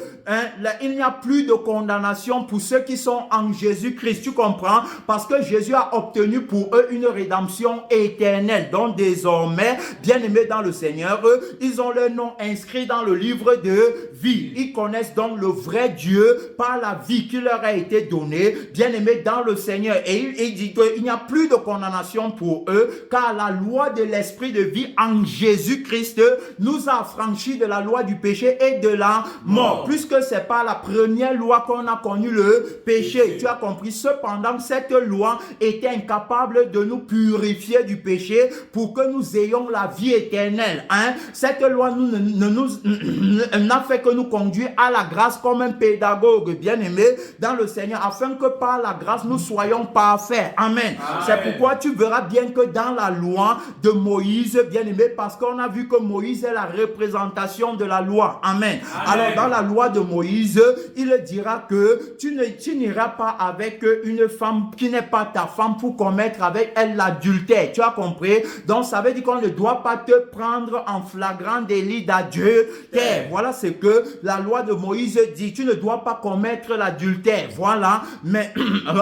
il n'y a plus de condamnation pour ceux qui sont en Jésus-Christ. Tu comprends? Parce que Jésus a obtenu pour eux une rédemption éternelle. Donc désormais, bien-aimés dans le Seigneur, ils ont leur nom inscrit dans le livre de vie. Ils connaissent donc le vrai Dieu par la vie qui leur a été donnée, bien-aimés dans le Seigneur. Et il dit qu'il n'y a plus de condamnation pour eux, car la loi de l'esprit de vie en Jésus-Christ nous a affranchis de la loi du péché et de la mort. Puisque c'est pas la première loi qu'on a connu le péché. Tu as compris? Cependant, cette loi était incapable de nous purifier du péché pour que nous ayons la vie éternelle. Cette loi n'a fait que nous conduire à la grâce comme un pédagogue bien-aimé dans le Seigneur, afin que par la grâce nous soyons parfaits. Amen. C'est pourquoi tu verras bien que dans la loi de Moïse, bien-aimé, parce qu'on a vu que Moïse est la représentation de la loi. Amen. Alors dans la loi de Moïse, il dira que tu n'iras pas avec une femme qui n'est pas ta femme pour commettre avec elle l'adultère. Tu as compris? Donc ça veut dire qu'on ne doit pas te prendre en flagrant délit d'adultère. Voilà ce que la loi de Moïse dit. Tu ne dois pas commettre l'adultère. Voilà. Mais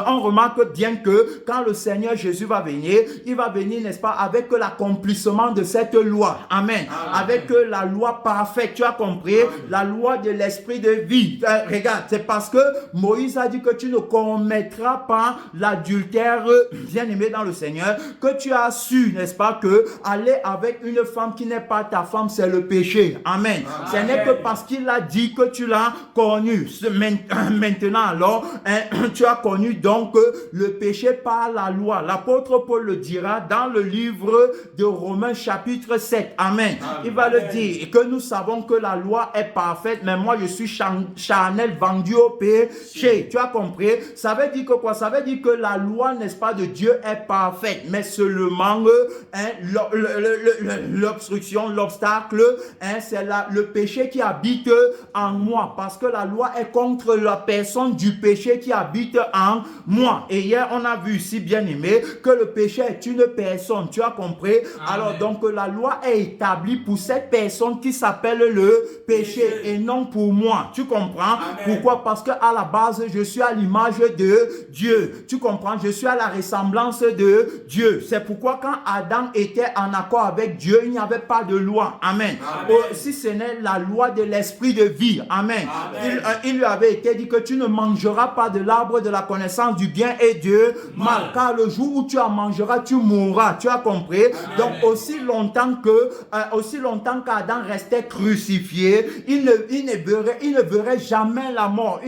on remarque bien que quand le Seigneur Jésus va venir, il va venir, n'est-ce pas, avec l'accomplissement de cette loi. Amen. Avec la loi parfaite. Tu as compris? La loi de l'esprit de vie. Regarde, c'est parce que Moïse a dit que tu ne commettras pas l'adultère, bien-aimé dans le Seigneur, que tu as su, n'est-ce pas, que aller avec une femme qui n'est pas ta femme, c'est le péché. Amen. Ce n'est que parce qu'il a dit que tu l'as connu. Maintenant, alors, tu as connu donc le péché par la loi. L'apôtre Paul le dira dans le livre de Romains chapitre 7. Amen. Il va le dire, et que nous savons que la loi est parfaite, mais moi je suis charnel, vendu au péché. Tu as compris? Ça veut dire que quoi? Ça veut dire que la loi, n'est-ce pas, de Dieu est parfaite, mais seulement l'obstruction, l'obstacle, c'est le péché qui habite en moi, parce que la loi est contre la personne du péché qui habite en moi. Et hier, on a vu ici, bien aimé, que le péché est une personne. Tu as compris? Amen. Alors donc, la loi est établie pour cette personne qui s'appelle le péché et non pour moi. Tu comprends? Amen. Pourquoi? Parce que à la base, je suis à l'image de Dieu. Tu comprends? Je suis à la ressemblance de Dieu. C'est pourquoi quand Adam était en accord avec Dieu, il n'y avait pas de loi. Amen. Si ce n'est la loi de l'esprit de vie. Amen. Il lui avait été dit que tu ne mangeras pas de l'arbre de la connaissance du bien et du mal. Car le jour où tu en mangeras, tu mourras. Tu as compris? Amen. Donc aussi longtemps qu'Adam restait crucifié, il ne ne verrait jamais la mort.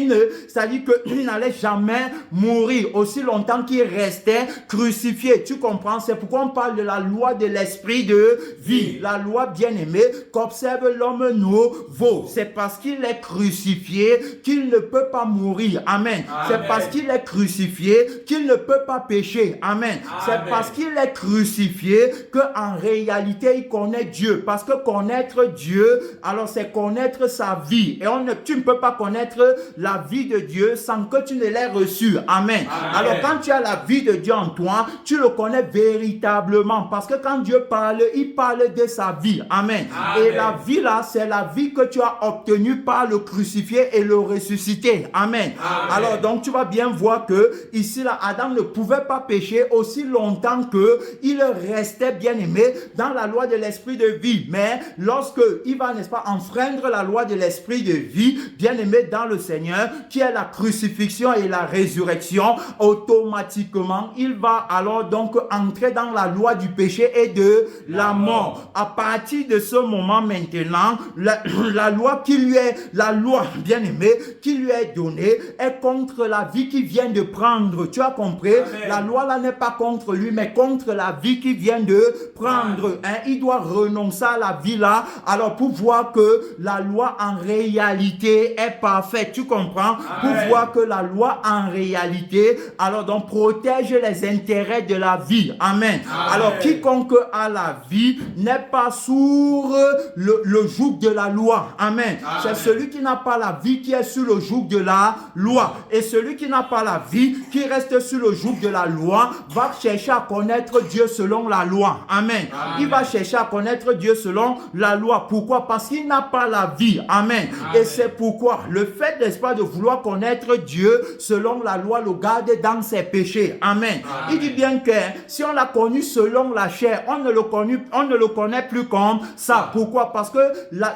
C'est-à-dire qu'il n'allait jamais mourir aussi longtemps qu'il restait crucifié. Tu comprends? C'est pourquoi on parle de la loi de l'esprit de vie. La loi bien-aimée qu'observe l'homme nouveau. C'est parce qu'il est crucifié qu'il ne peut pas mourir. Amen. C'est parce qu'il est crucifié qu'il ne peut pas pécher. Amen. C'est parce qu'il est crucifié qu'en réalité il connaît Dieu. Parce que connaître Dieu, alors c'est connaître sa vie. Et tu ne peux pas connaître la vie de Dieu sans que tu ne l'aies reçue. Amen. Alors quand tu as la vie de Dieu en toi, tu le connais véritablement. Parce que quand Dieu parle, il parle de sa vie. Amen. Et la vie là, c'est la vie que tu as obtenue par le crucifié et le ressuscité. Amen. Alors donc tu vas bien voir que ici là, Adam ne pouvait pas pécher aussi longtemps que il restait bien aimé dans la loi de l'esprit de vie. Mais lorsque il va, n'est-ce pas, enfreindre la loi de l'esprit de vie, bien aimé dans le Seigneur, qui est la crucifixion et la résurrection, automatiquement, il va alors donc entrer dans la loi du péché et de la mort. À partir de ce moment maintenant, la loi qui lui est, la loi, bien aimé, qui lui est donnée est contre la vie qu'il vient de prendre. Tu as compris? Amen. La loi là n'est pas contre lui, mais contre la vie qu'il vient de prendre. Il doit renoncer à la vie là, alors pour voir que la loi en réalité est parfaite. Tu comprends? Amen. Pour voir que la loi en réalité, alors donc protège les intérêts de la vie. Amen. Amen. Alors quiconque a la vie n'est pas sous le joug de la loi. Amen. C'est celui qui n'a pas la vie qui est sous le joug de la loi. Et celui qui n'a pas la vie, qui reste sous le joug de la loi, va chercher à connaître Dieu selon la loi. Amen. Il va chercher à connaître Dieu selon la loi. Pourquoi? Parce qu'il n'a pas la vie. Amen. Et c'est pourquoi le fait, n'est-ce pas, de vouloir connaître Dieu selon la loi le garde dans ses péchés. Amen. Il dit bien que si on l'a connu selon la chair, on ne le connaît plus comme ça. Pourquoi? Parce que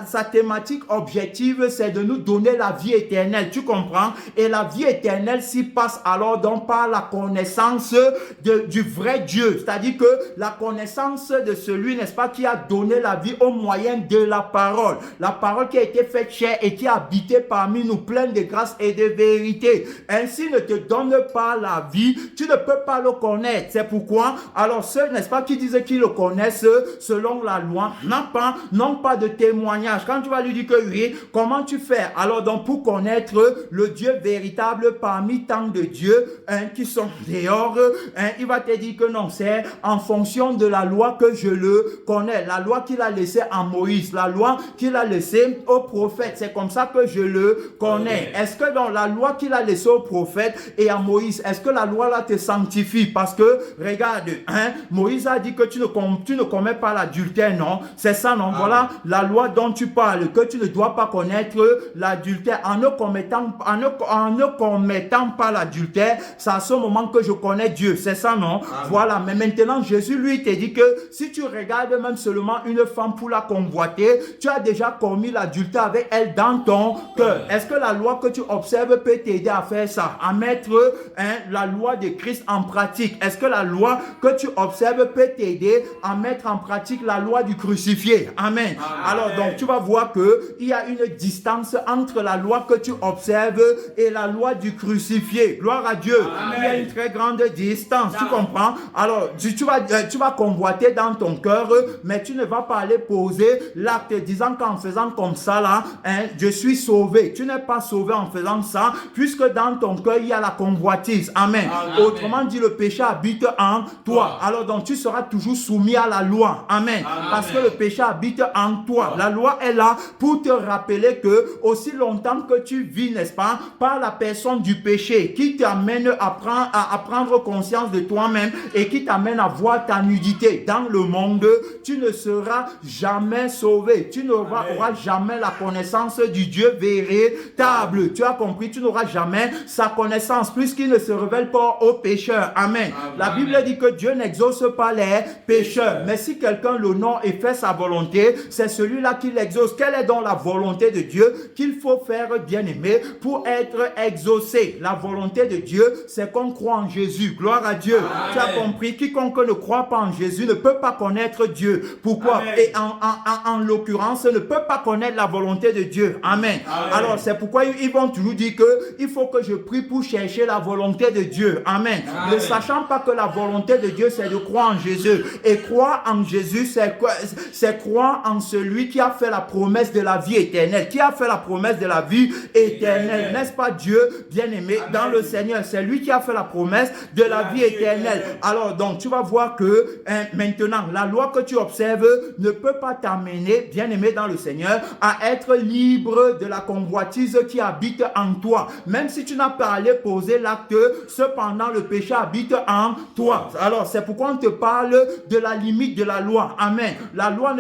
sa thématique objective, c'est de nous donner la vie éternelle. Tu comprends? Et la vie éternelle s'y passe alors donc par la connaissance du vrai Dieu. C'est-à-dire que la connaissance de celui, n'est-ce pas, qui a donné la vie au moyen de la parole. La parole qui a été faite chair et qui a habité parmi nous, pleine de grâce et de vérité. Ainsi ne te donne pas la vie, tu ne peux pas le connaître. C'est pourquoi, alors ceux, n'est-ce pas, qui disent qu'ils le connaissent selon la loi, n'ont pas de témoignage. Quand tu vas lui dire que oui, comment tu fais? Alors donc pour connaître le Dieu véritable parmi tant de dieux qui sont dehors, il va te dire que non, c'est en fonction de la loi que je le connais. La loi qu'il a laissée à Moïse, la loi qu'il a laissée au prophète, c'est comme ça que je le connais. Est-ce que dans la loi qu'il a laissée au prophète et à Moïse, est-ce que la loi là te sanctifie? Parce que regarde, Moïse a dit que tu ne commets pas l'adultère, non? C'est ça, non? Voilà la loi dont tu parles, que tu ne dois pas connaître l'adultère. En ne commettant pas l'adultère, c'est à ce moment que je connais Dieu. C'est ça, non? Voilà. Mais maintenant, Jésus, lui, te dit que si tu regardes même seulement une femme pour la convoiter, tu as déjà commis l'adultère avec elle dans ton cœur. Est-ce que la loi que tu observes peut t'aider à faire ça? À mettre la loi de Christ en pratique? Est-ce que la loi que tu observes peut t'aider à mettre en pratique la loi du crucifié? Amen. Alors donc tu vas voir que il y a une distance entre la loi que tu observes et la loi du crucifié. Gloire à Dieu. Amen. Il y a une très grande distance. Tu comprends? Alors tu vas convoiter dans ton cœur, mais tu ne vas pas aller poser l'acte disant qu'en faisant comme ça là, je suis sauvé. Tu n'es pas sauvé en faisant ça, puisque dans ton cœur il y a la convoitise. Amen. Amen. Autrement dit, le péché habite en toi. Alors donc tu seras toujours soumis à la loi. Amen. Amen. Parce que le péché habite en toi. La loi est là pour te rappeler que aussi longtemps que tu vis, n'est-ce pas, par la personne du péché qui t'amène à prendre conscience de toi-même et qui t'amène à voir ta nudité dans le monde, tu ne seras jamais sauvé. Tu n'auras jamais la connaissance du Dieu véritable. Tu as compris? Tu n'auras jamais sa connaissance puisqu'il ne se révèle pas aux pécheurs. Amen. La Bible dit que Dieu n'exauce pas les pécheurs. Mais si quelqu'un l'honore et fait sa volonté, c'est celui-là qui l'exauce. Quelle est donc la volonté de Dieu qu'il faut faire, bien-aimé, pour être exaucé? La volonté de Dieu, c'est qu'on croit en Jésus. Gloire à Dieu. Amen. Tu as compris? Quiconque ne croit pas en Jésus ne peut pas connaître Dieu. Pourquoi? Amen. Et en l'occurrence, ne peut pas connaître la volonté de Dieu. Amen. Amen. Alors, c'est pourquoi ils vont toujours dire qu'il faut que je prie pour chercher la volonté de Dieu. Amen. Ne sachant pas que la volonté de Dieu, c'est de croire en Jésus. Et croire en Jésus, c'est croire en celui qui a fait la promesse de la vie éternelle. Qui a fait la promesse de la vie éternelle. N'est-ce pas Dieu, bien-aimé, dans le Seigneur? C'est lui qui a fait la promesse de la vie éternelle. Alors, donc, tu vas voir que maintenant, la loi que tu observes ne peut pas t'amener, bien-aimé dans le Seigneur, à être libre de la convoitise qui habite en toi. Même si tu n'as pas allé poser l'acte, cependant, le péché habite en toi. Alors, c'est pourquoi on te parle de la limite de la loi. Amen. La loi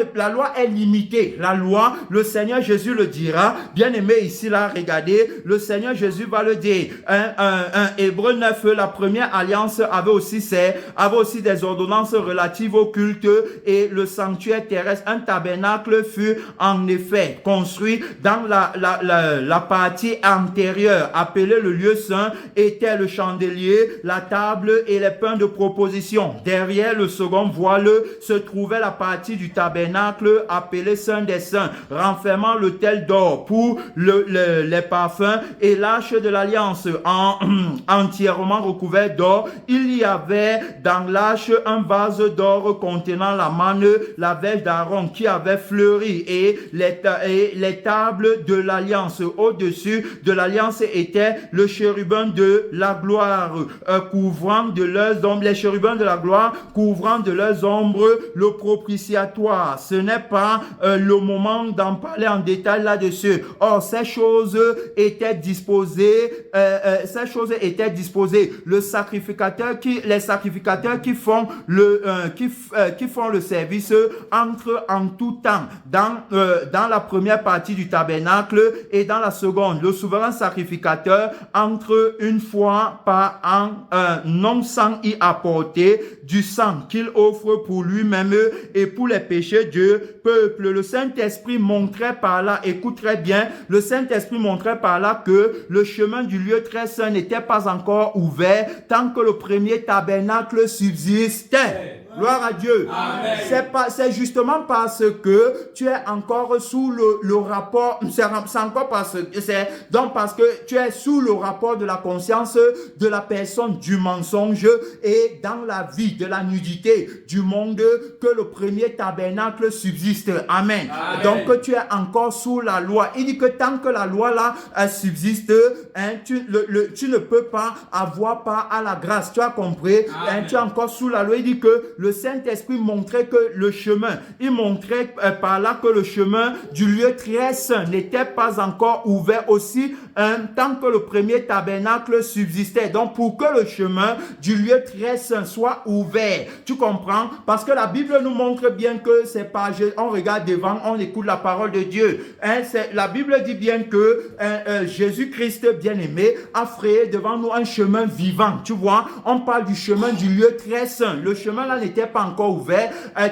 est limitée. La loi, le Seigneur Jésus le dira. Bien-aimé, ici, là, regardez, le Seigneur Jésus va le dire. Hébreux 9, la première alliance avait aussi des ordonnances relatives au culte et le sanctuaire terrestre. Un tabernacle fut en effet construit dans la partie antérieure, appelée le lieu saint, était le chandelier, la table et les pains de proposition. Derrière le second voile se trouvait la partie du tabernacle appelée Saint des Saints, renfermant l'autel d'or pour les parfums et l'arche de l'alliance entièrement recouvert d'or. Il y avait dans l'arche un vase d'or contenant la manne, la verge d'Aaron qui avait fleuri et les tables de l'alliance. Au-dessus de l'alliance était le chérubin de la gloire couvrant de leurs ombres, les chérubins de la gloire couvrant de leurs ombres le propitiatoire. Ce n'est pas le moment d'en parler en détail là-dessus. Or, ces choses étaient disposées, les sacrificateurs qui font le service entrent en tout temps dans la première partie du tabernacle et dans la seconde. Le souverain sacrificateur entre une fois par an, non sans y apporter du sang qu'il offre pour lui-même et pour les péchés du peuple. Le Saint-Esprit montrait par là, écoute très bien, le Saint-Esprit montrait par là que le chemin du lieu très saint n'était pas encore ouvert tant que le premier tabernacle subsistait. Gloire à Dieu. C'est justement parce que tu es encore sous le rapport, parce que tu es sous le rapport de la conscience de la personne du mensonge et dans la vie de la nudité du monde que le premier tabernacle subsiste. Amen. Donc tu es encore sous la loi. Il dit que tant que la loi là subsiste, tu ne peux pas avoir part à la grâce. Tu as compris? Tu es encore sous la loi. Il dit que le Saint-Esprit montrait que le chemin, il montrait par là que le chemin du lieu très saint n'était pas encore ouvert aussi tant que le premier tabernacle subsistait. Donc pour que le chemin du lieu très saint soit ouvert, tu comprends? Parce que la Bible nous montre bien que c'est pas, on regarde devant, on écoute la parole de Dieu. La Bible dit bien que Jésus-Christ bien-aimé a frayé devant nous un chemin vivant. Tu vois, on parle du chemin du lieu très saint. Le chemin là n'était pas encore ouvert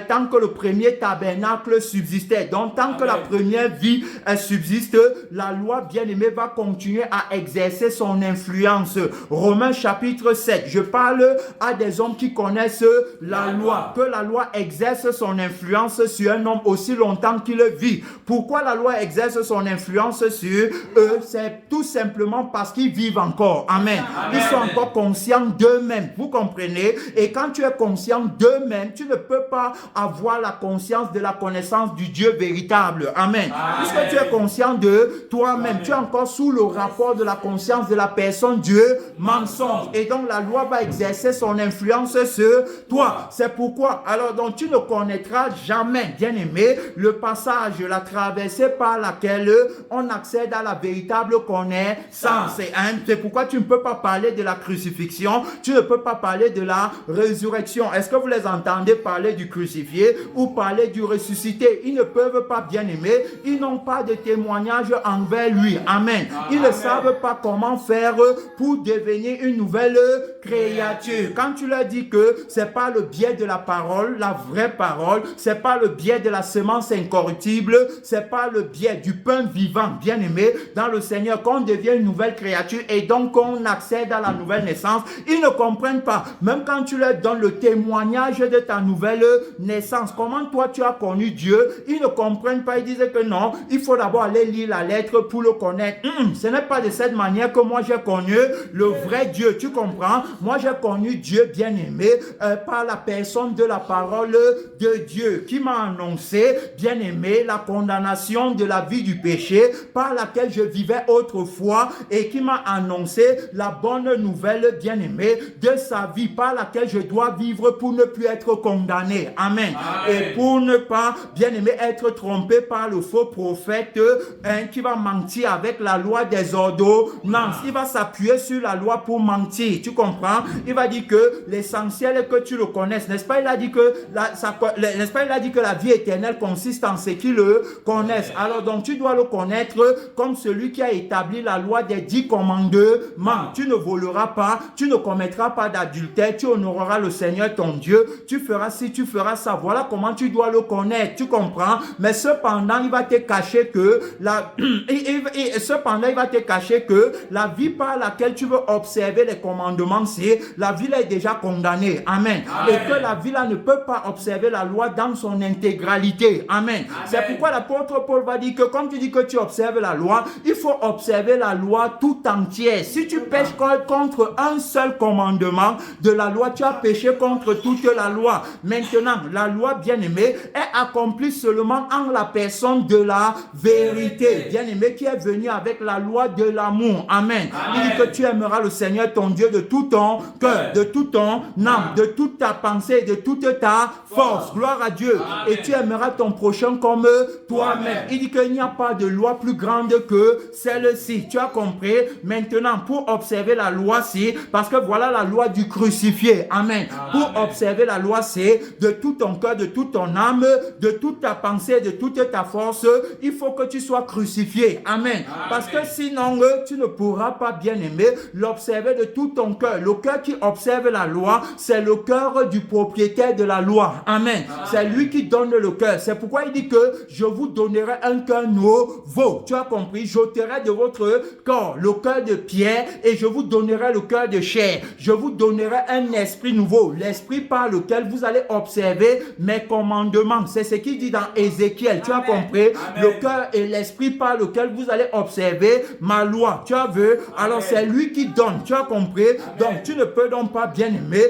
tant que le premier tabernacle subsistait. Donc tant que la première vie subsiste, la loi bien-aimée va continuer à exercer son influence. Romains chapitre 7, je parle à des hommes qui connaissent la loi, que la loi exerce son influence sur un homme aussi longtemps qu'il vit. Pourquoi la loi exerce son influence sur eux? C'est tout simplement parce qu'ils vivent encore. Amen. Ils sont encore conscients d'eux-mêmes. Vous comprenez? Et quand tu es conscient d'eux-mêmes, tu ne peux pas avoir la conscience de la connaissance du Dieu véritable. Amen. Puisque tu es conscient de toi-même, tu es encore sous le rapport de la conscience de la personne Dieu mensonge. Et donc la loi va exercer son influence sur toi. C'est pourquoi, alors donc tu ne connaîtras jamais, bien-aimé, le passage, la traversée par laquelle on accède à la véritable connaissance. C'est pourquoi tu ne peux pas parler de la crucifixion, tu ne peux pas parler de la résurrection. Est-ce que vous les entendez parler du crucifié ou parler du ressuscité? Ils ne peuvent pas, bien-aimés, ils n'ont pas de témoignage envers lui. Amen. Ils ne savent pas comment faire pour devenir une nouvelle créature. Quand tu leur dis que c'est pas le biais de la parole, la vraie parole, c'est pas le biais de la semence incorruptible, c'est pas le biais du pain vivant, bien-aimé, dans le Seigneur, qu'on devient une nouvelle créature et donc qu'on accède à la nouvelle naissance, ils ne comprennent pas. Même quand tu leur donnes le témoignage l'image de ta nouvelle naissance. Comment toi tu as connu Dieu? Ils ne comprennent pas, ils disent que non, il faut d'abord aller lire la lettre pour le connaître. Ce n'est pas de cette manière que moi j'ai connu le vrai Dieu, tu comprends? Moi j'ai connu Dieu bien-aimé par la personne de la parole de Dieu qui m'a annoncé, bien-aimé, la condamnation de la vie du péché par laquelle je vivais autrefois et qui m'a annoncé la bonne nouvelle, bien-aimé, de sa vie par laquelle je dois vivre pour ne plus être condamné. Amen. Et pour ne pas, bien-aimé, être trompé par le faux prophète qui va mentir avec la loi des ordonnances. Il va s'appuyer sur la loi pour mentir. Tu comprends? Il va dire que l'essentiel est que tu le connaisses. N'est-ce pas? Il a dit que n'est-ce pas? Il a dit que la vie éternelle consiste en ce qui le connaissent. Alors donc tu dois le connaître comme celui qui a établi la loi des 10 commandements. Tu ne voleras pas, tu ne commettras pas d'adultère, tu honoreras le Seigneur ton Dieu, tu feras ci, tu feras ça. Voilà comment tu dois le connaître. Tu comprends? Mais cependant, il va te cacher que cependant, il va te cacher que la vie par laquelle tu veux observer les commandements, c'est la vie là est déjà condamnée. Amen. Et que la vie là ne peut pas observer la loi dans son intégralité. Amen. C'est pourquoi l'apôtre Paul va dire que comme tu dis que tu observes la loi, il faut observer la loi tout entière. Si tu pêches contre un seul commandement de la loi, tu as péché contre toute la loi. Maintenant, la loi, bien-aimée, est accomplie seulement en la personne de la vérité. Bien-aimé, qui est venu avec la loi de l'amour. Amen. Il dit que tu aimeras le Seigneur ton Dieu de tout ton cœur, de tout ton âme, de toute ta pensée, de toute ta force. Gloire à Dieu. Et tu aimeras ton prochain comme toi-même. Il dit qu'il n'y a pas de loi plus grande que celle-ci. Tu as compris? Maintenant, pour observer la loi, c'est parce que voilà la loi du crucifié. Amen. Pour observer la loi, c'est de tout ton cœur, de toute ton âme, de toute ta pensée, de toute ta force. Il faut que tu sois crucifié. Amen. Parce que sinon, tu ne pourras pas, bien aimer, l'observer de tout ton cœur. Le cœur qui observe la loi, c'est le cœur du propriétaire de la loi. Amen. C'est lui qui donne le cœur. C'est pourquoi il dit que je vous donnerai un cœur nouveau. Tu as compris? J'ôterai de votre corps le cœur de pierre et je vous donnerai le cœur de chair. Je vous donnerai un esprit nouveau, l'esprit par lequel vous allez observer mes commandements. C'est ce qu'il dit dans Ézéchiel. Tu as compris? Le cœur et l'esprit par lequel vous allez observer ma loi. Tu as vu? Alors c'est lui qui donne. Tu as compris? Donc tu ne peux donc pas, bien aimer,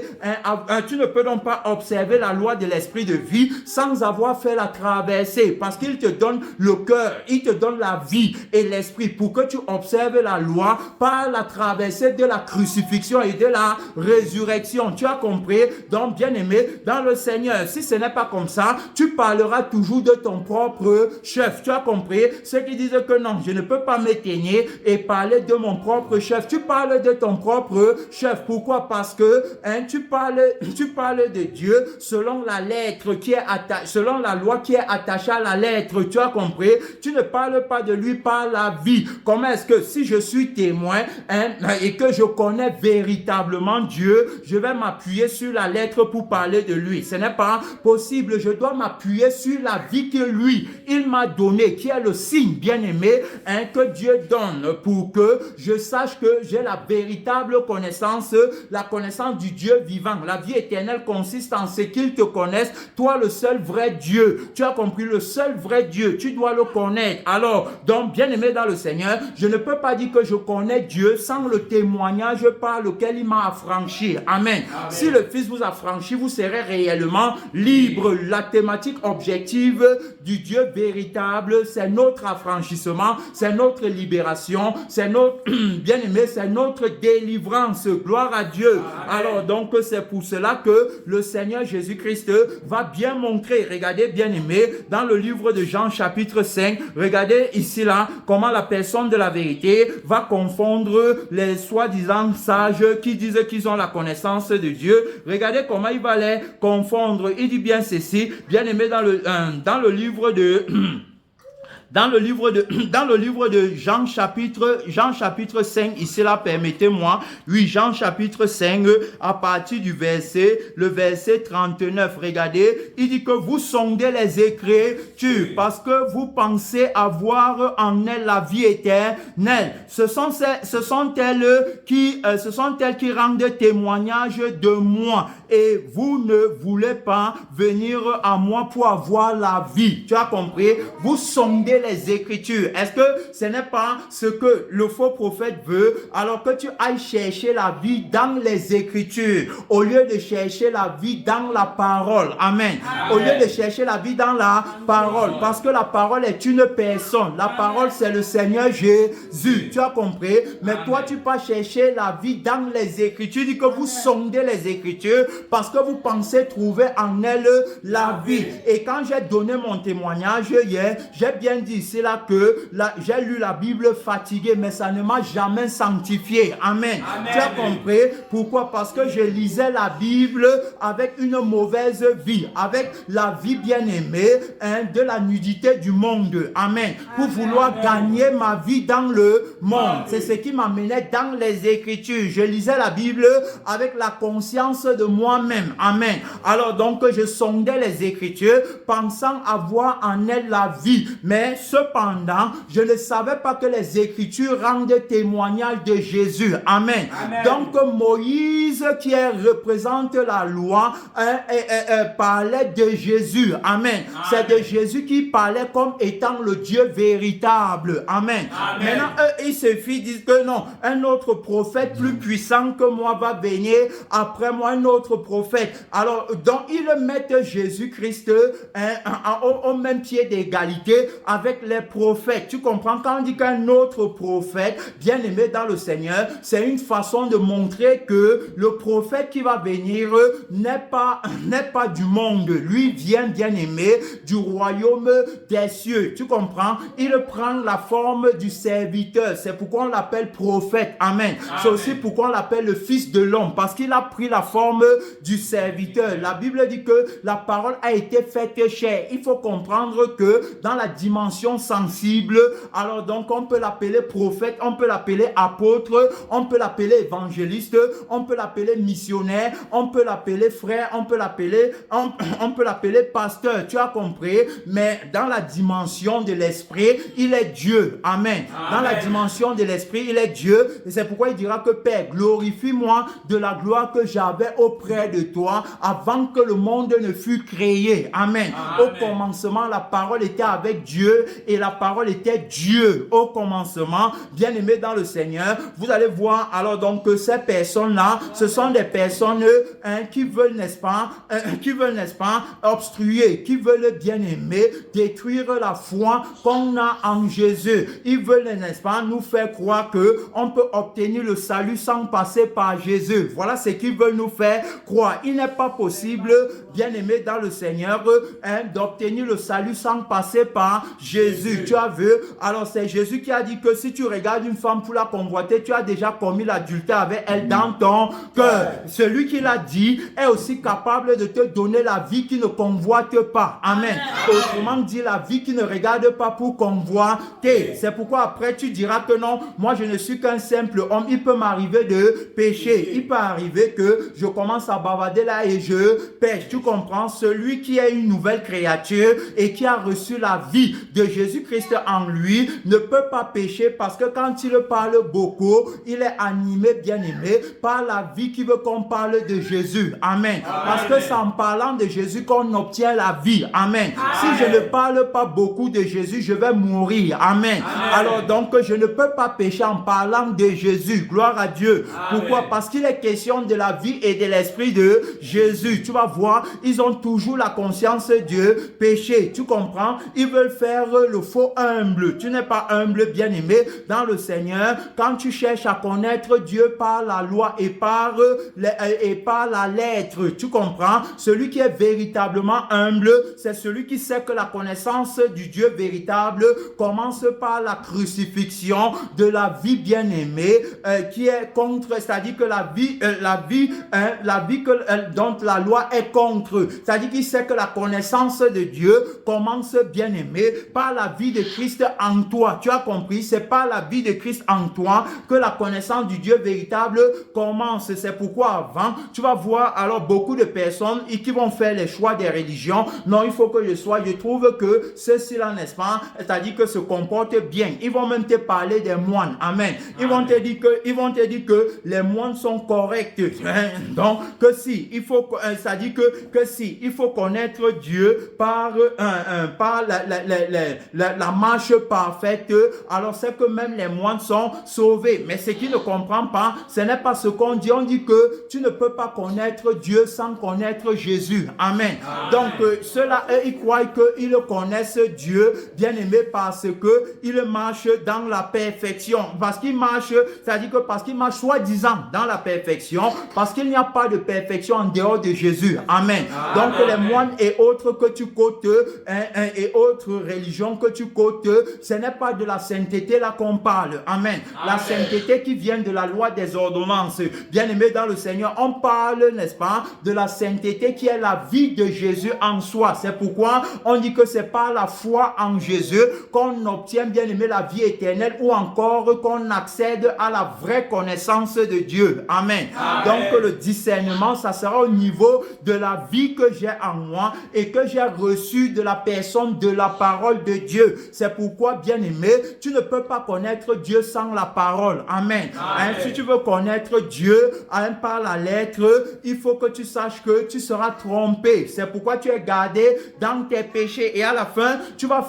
tu ne peux donc pas observer la loi de l'esprit de vie sans avoir fait la traversée, parce qu'il te donne le cœur, il te donne la vie et l'esprit pour que tu observes la loi par la traversée de la crucifixion et de la résurrection. Tu as compris? Donc bien aimé dans le Seigneur, si ce n'est pas comme ça, tu parleras toujours de ton propre chef. Tu as compris? Ceux qui disent que non, je ne peux pas m'éteigner et parler de mon propre chef. Tu parles de ton propre chef. Pourquoi? Parce que tu parles de Dieu selon la lettre qui est selon la loi qui est attachée à la lettre. Tu as compris? Tu ne parles pas de lui par la vie. Comment est-ce que si je suis témoin et que je connais véritablement Dieu, je vais m'appuyer sur la lettre pour parler de lui? Ce n'est pas possible. Je dois m'appuyer sur la vie que lui, il m'a donné, qui est le signe bien-aimé que Dieu donne pour que je sache que j'ai la véritable connaissance, la connaissance du Dieu vivant. La vie éternelle consiste en ce qu'il te connaisse, toi le seul vrai Dieu. Tu as compris? Le seul vrai Dieu, tu dois le connaître. Alors, donc bien-aimé dans le Seigneur, je ne peux pas dire que je connais Dieu sans le témoignage par lequel il m'a affranchi. Amen. Si le Fils vous affranchit, vous serez réellement libre. La thématique objective du Dieu véritable, c'est notre affranchissement, c'est notre libération, c'est notre, bien-aimé, c'est notre délivrance. Gloire à Dieu. Alors donc c'est pour cela que le Seigneur Jésus-Christ va bien montrer. Regardez, bien-aimé, dans le livre de Jean chapitre 5, regardez ici là comment la personne de la vérité va confondre les soi-disant sages qui disent qu'ils ont la connaissance de Dieu. Regardez comment il va les confondre. Il dit bien ceci, bien-aimé, dans le livre de Dans le livre de Jean chapitre 5, ici là, permettez-moi, oui, Jean chapitre 5, à partir du verset 39, regardez, il dit que vous sondez les Écritures parce que vous pensez avoir en elles la vie éternelle. Ce sont elles qui rendent témoignage de moi et vous ne voulez pas venir à moi pour avoir la vie. Tu as compris? Vous sondez les Écritures. Est-ce que ce n'est pas ce que le faux prophète veut? Alors que tu ailles chercher la vie dans les Écritures au lieu de chercher la vie dans la parole. Amen. Au lieu de chercher la vie dans la parole, parce que la parole est une personne. La parole, c'est le Seigneur Jésus. Tu as compris? Mais toi, tu vas chercher la vie dans les Écritures. Tu dis que vous sondez les Écritures parce que vous pensez trouver en elles la vie. Et quand j'ai donné mon témoignage hier, j'ai bien dit ici là que j'ai lu la Bible fatiguée, mais ça ne m'a jamais sanctifié. Amen. Tu as compris? Pourquoi? Parce que je lisais la Bible avec une mauvaise vie, avec la vie bien-aimée de la nudité du monde. Amen. Pour vouloir gagner ma vie dans le monde. C'est ce qui m'amenait dans les Écritures. Je lisais la Bible avec la conscience de moi-même. Amen. Alors donc, je sondais les Écritures pensant avoir en elles la vie. Mais cependant, je ne savais pas que les Écritures rendent témoignage de Jésus. Amen. Donc, Moïse, qui représente la loi, parlait de Jésus. Amen. C'est de Jésus qui parlait comme étant le Dieu véritable. Amen. Maintenant, eux, ils se disent que non, un autre prophète plus puissant que moi va venir après moi, un autre prophète. Alors, donc, ils mettent Jésus-Christ au même pied d'égalité avec les prophètes. Tu comprends? Quand on dit qu'un autre prophète, bien aimé dans le Seigneur, c'est une façon de montrer que le prophète qui va venir n'est pas du monde. Lui vient, bien aimé, du royaume des cieux. Tu comprends? Il prend la forme du serviteur. C'est pourquoi on l'appelle prophète. Amen. C'est aussi pourquoi on l'appelle le fils de l'homme, parce qu'il a pris la forme du serviteur. La Bible dit que la parole a été faite chair. Il faut comprendre que dans la dimension sensible, alors donc on peut l'appeler prophète, on peut l'appeler apôtre, on peut l'appeler évangéliste, on peut l'appeler missionnaire, on peut l'appeler frère, on peut l'appeler pasteur. Tu as compris? Mais dans la dimension de l'esprit, il est Dieu. Amen. Dans la dimension de l'esprit, il est Dieu. Et c'est pourquoi il dira que Père, glorifie-moi de la gloire que j'avais auprès de toi avant que le monde ne fût créé. Amen. Au commencement, la parole était avec Dieu et la parole était Dieu. Au commencement, bien aimé dans le Seigneur, vous allez voir alors donc que ces personnes-là, ce sont des personnes qui veulent, n'est-ce pas, obstruer, qui veulent, bien aimer, détruire la foi qu'on a en Jésus. Ils veulent, n'est-ce pas, nous faire croire que on peut obtenir le salut sans passer par Jésus. Voilà ce qu'ils veulent nous faire croire. Il n'est pas possible, bien aimé dans le Seigneur, d'obtenir le salut sans passer par Jésus. Tu as vu? Alors c'est Jésus qui a dit que si tu regardes une femme pour la convoiter, tu as déjà commis l'adultère avec elle dans ton cœur. Celui qui l'a dit est aussi capable de te donner la vie qui ne convoite pas. Amen. Autrement dit, la vie qui ne regarde pas pour convoiter. C'est pourquoi après tu diras que non, moi je ne suis qu'un simple homme. Il peut m'arriver de pécher. Il peut arriver que je commence à bavarder là et je pêche. Tu comprends? Celui qui est une nouvelle créature et qui a reçu la vie de Jésus-Christ en lui ne peut pas pécher parce que quand il parle beaucoup, il est animé, bien aimé, par la vie qui veut qu'on parle de Jésus. Amen. Parce que c'est en parlant de Jésus qu'on obtient la vie. Amen. Si je ne parle pas beaucoup de Jésus, je vais mourir. Amen. Alors donc, je ne peux pas pécher en parlant de Jésus. Gloire à Dieu. Pourquoi? Parce qu'il est question de la vie et de l'esprit de Jésus. Tu vas voir, ils ont toujours la conscience de péché. Tu comprends? Ils veulent faire le faux humble. Tu n'es pas humble, bien aimé, dans le Seigneur. Quand tu cherches à connaître Dieu par la loi et par la lettre, tu comprends? Celui qui est véritablement humble, c'est celui qui sait que la connaissance du Dieu véritable commence par la crucifixion de la vie bien-aimée qui est contre, c'est-à-dire que la vie dont la loi est contre. C'est-à-dire qu'il sait que la connaissance de Dieu commence, bien-aimé, par par la vie de Christ en toi. Tu as compris? C'est par la vie de Christ en toi que la connaissance du Dieu véritable commence. C'est pourquoi avant, tu vas voir alors beaucoup de personnes qui vont faire les choix des religions. Non, il faut que je trouve que ceux-ci-là, n'est-ce pas, c'est-à-dire que se comportent bien. Ils vont même te parler des moines. Amen. Ils vont te dire que les moines sont corrects. Donc, que si, il faut, c'est-à-dire que si, il faut connaître Dieu par la marche parfaite, alors c'est que même les moines sont sauvés. Mais ce qu'ils ne comprennent pas, ce n'est pas ce qu'on dit. On dit que tu ne peux pas connaître Dieu sans connaître Jésus. Amen. Donc, ceux-là, ils croient qu'ils connaissent Dieu, bien-aimé, parce qu'ils marchent dans la perfection. Parce qu'ils marchent, c'est-à-dire que parce qu'ils marchent soi-disant dans la perfection, parce qu'il n'y a pas de perfection en dehors de Jésus. Amen. Donc, les moines et autres que tu côtes, et autres religions que tu côtes, ce n'est pas de la sainteté là qu'on parle. Amen. La sainteté qui vient de la loi des ordonnances. Bien-aimé dans le Seigneur, on parle, n'est-ce pas, de la sainteté qui est la vie de Jésus en soi. C'est pourquoi on dit que c'est par la foi en Jésus qu'on obtient, bien-aimé, la vie éternelle, ou encore qu'on accède à la vraie connaissance de Dieu. Amen. Donc le discernement, ça sera au niveau de la vie que j'ai en moi et que j'ai reçue de la personne de la parole de Dieu. C'est pourquoi, bien-aimé, tu ne peux pas connaître Dieu sans la parole. Amen. Si tu veux connaître Dieu par la lettre, il faut que tu saches que tu seras trompé. C'est pourquoi tu es gardé dans tes péchés et à la fin, tu vas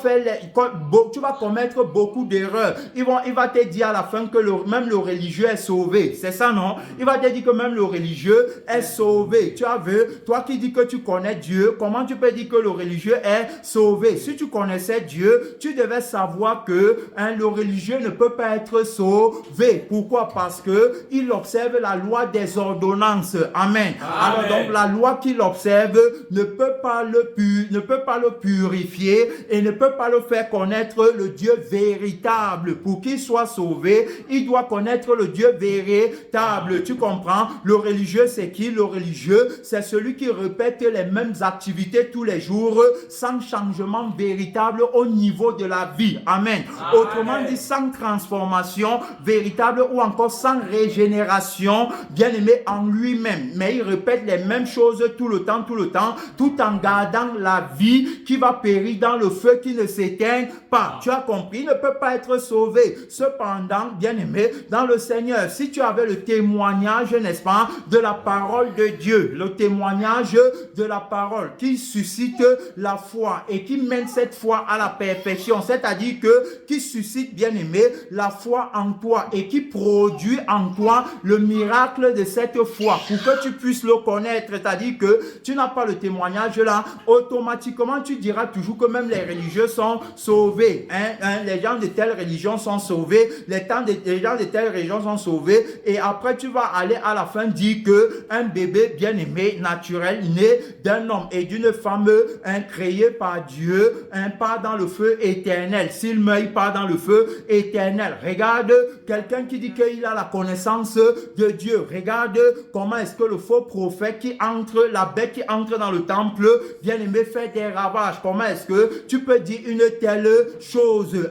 commettre beaucoup d'erreurs. Il va te dire à la fin que même le religieux est sauvé. C'est ça, non? Il va te dire que même le religieux est sauvé. Tu as vu, toi qui dis que tu connais Dieu, comment tu peux dire que le religieux est sauvé? Si tu connaissais Dieu, tu devais savoir que le religieux ne peut pas être sauvé. Pourquoi? Parce que il observe la loi des ordonnances. Amen. Alors donc la loi qu'il observe ne peut pas le purifier et ne peut pas le faire connaître le Dieu véritable. Pour qu'il soit sauvé, il doit connaître le Dieu véritable. Tu comprends? Le religieux, c'est qui? Le religieux, c'est celui qui répète les mêmes activités tous les jours sans changement véritable au niveau de la vie. Amen. Autrement dit, sans transformation véritable ou encore sans régénération, bien aimé, en lui-même. Mais il répète les mêmes choses tout le temps, tout en gardant la vie qui va périr dans le feu qui ne s'éteint pas. Tu as compris? Il ne peut pas être sauvé. Cependant, bien aimé, dans le Seigneur, si tu avais le témoignage, n'est-ce pas, de la parole de Dieu, le témoignage de la parole qui suscite la foi et qui mène cette foi à la perfection, c'est-à-dire qui suscite, bien aimé, la foi en toi et qui produit en toi le miracle de cette foi pour que tu puisses le connaître. C'est-à-dire que tu n'as pas le témoignage là, automatiquement tu diras toujours que même les religieux sont sauvés. Les gens de telle religion sont sauvés, les gens de telle religion sont sauvés, et après tu vas aller à la fin dire que un bébé bien-aimé, naturel, né d'un homme et d'une femme, créé par Dieu, part dans le feu éternel. S'il meurt, il part dans le feu éternel. Regarde quelqu'un qui dit qu'il a la connaissance de Dieu. Regarde comment est-ce que le faux prophète la bête qui entre dans le temple, bien-aimé, fait des ravages. Comment est-ce que tu peux dire une telle chose?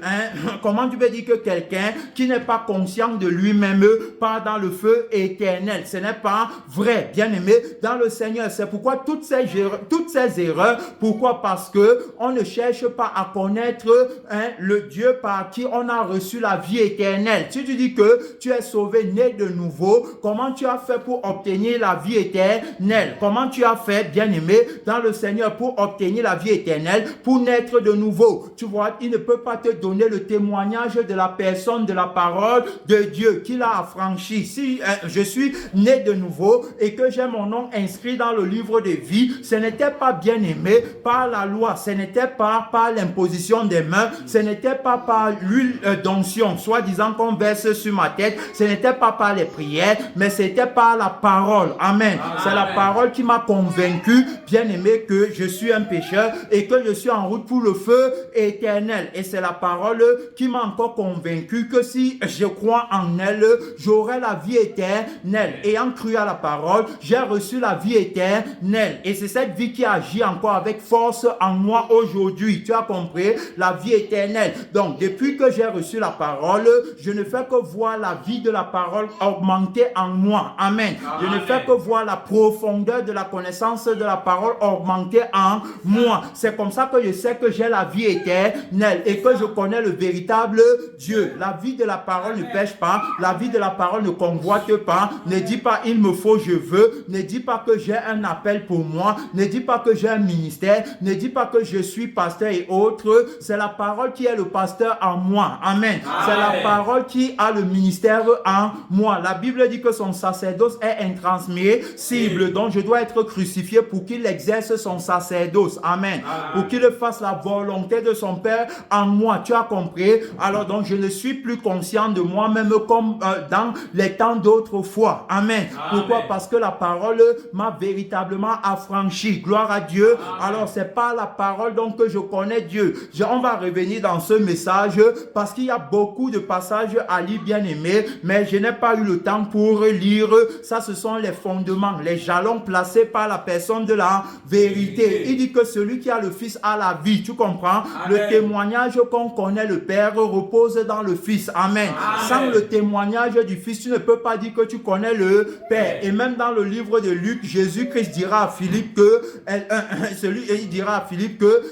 Comment tu peux dire que quelqu'un qui n'est pas conscient de lui-même part dans le feu éternel? Ce n'est pas vrai, bien-aimé, dans le Seigneur. C'est pourquoi toutes ces erreurs, pourquoi? Parce que on ne cherche pas à connaître le Dieu par qui on a reçu la vie éternelle. Si tu dis que tu es sauvé, né de nouveau, comment tu as fait pour obtenir la vie éternelle? Comment tu as fait, bien-aimé, dans le Seigneur pour obtenir la vie éternelle, pour naître de nouveau? Tu vois, il ne peut pas te donner le témoignage de la personne, de la parole de Dieu qu'il a affranchi. Si je suis né de nouveau et que j'ai mon nom inscrit dans le livre de vie, ce n'était pas, bien-aimé, par la loi, ce n'était pas par l'imposition des mains, ce n'était pas par l'huile d'onction, soi-disant qu'on verse sur ma tête, ce n'était pas par les prières, mais c'était par la parole. Amen. C'est la parole qui m'a convaincu, bien-aimé, que je suis un pécheur et que je suis en route pour le feu éternel. Et c'est la parole qui m'a encore convaincu que si je crois en elle, j'aurai la vie éternelle. Ayant cru à la parole, j'ai reçu la vie éternelle. Et c'est cette vie qui agit encore avec force en moi aujourd'hui. Tu as compris? compris? La vie éternelle. Donc, depuis que j'ai reçu la parole, je ne fais que voir la vie de la parole augmenter en moi. Amen. Je ne fais que voir la profondeur de la connaissance de la parole augmenter en moi. C'est comme ça que je sais que j'ai la vie éternelle et que je connais le véritable Dieu. La vie de la parole ne pêche pas. La vie de la parole ne convoite pas. Ne dis pas il me faut, je veux. Ne dis pas que j'ai un appel pour moi. Ne dis pas que j'ai un ministère. Ne dis pas que je suis pasteur et autres. C'est la parole qui est le pasteur en moi. Amen. C'est la parole qui a le ministère en moi. La Bible dit que son sacerdoce est intransmissible. Donc je dois être crucifié pour qu'il exerce son sacerdoce. Amen. Pour qu'il fasse la volonté de son Père en moi. Tu as compris? Alors donc je ne suis plus conscient de moi-même comme dans les temps d'autrefois. Amen. Pourquoi? Parce que la parole m'a véritablement affranchi. Gloire à Dieu. Alors c'est par la parole donc que je connais Dieu. On va revenir dans ce message parce qu'il y a beaucoup de passages à lire, bien aimé, mais je n'ai pas eu le temps pour lire. Ça, ce sont les fondements, les jalons placés par la personne de la vérité. Il dit que celui qui a le Fils a la vie. Tu comprends? Le témoignage qu'on connaît le Père repose dans le Fils. Amen. Sans le témoignage du Fils, tu ne peux pas dire que tu connais le Père. Et même dans le livre de Luc, Jésus-Christ dira à Philippe que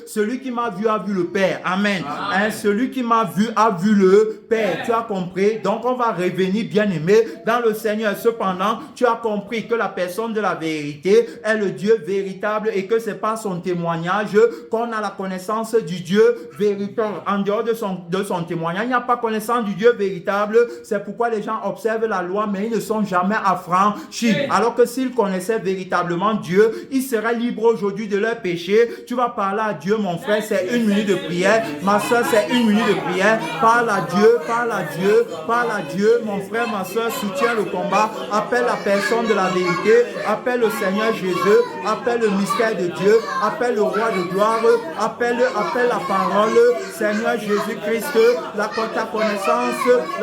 celui qui m'a vu a vu le Père. Amen. Celui qui m'a vu a vu le Père. Tu as compris? Donc on va revenir, bien aimé, dans le Seigneur. Cependant, tu as compris que la personne de la vérité est le Dieu véritable et que c'est par son témoignage qu'on a la connaissance du Dieu véritable. En dehors de son témoignage, il n'y a pas connaissance du Dieu véritable. C'est pourquoi les gens observent la loi, mais ils ne sont jamais affranchis. Alors que s'ils connaissaient véritablement Dieu, ils seraient libres aujourd'hui de leurs péchés. Tu vas parler à Dieu, mon frère, c'est 1 minute de prière. Ma soeur, c'est 1 minute de prière. Parle à Dieu, parle à Dieu, parle à Dieu. Mon frère, ma soeur, soutiens le combat. Appelle la personne de la vérité. Appelle le Seigneur Jésus. Appelle le mystère de Dieu. Appelle le roi de gloire. Appelle la parole. Seigneur Jésus-Christ, la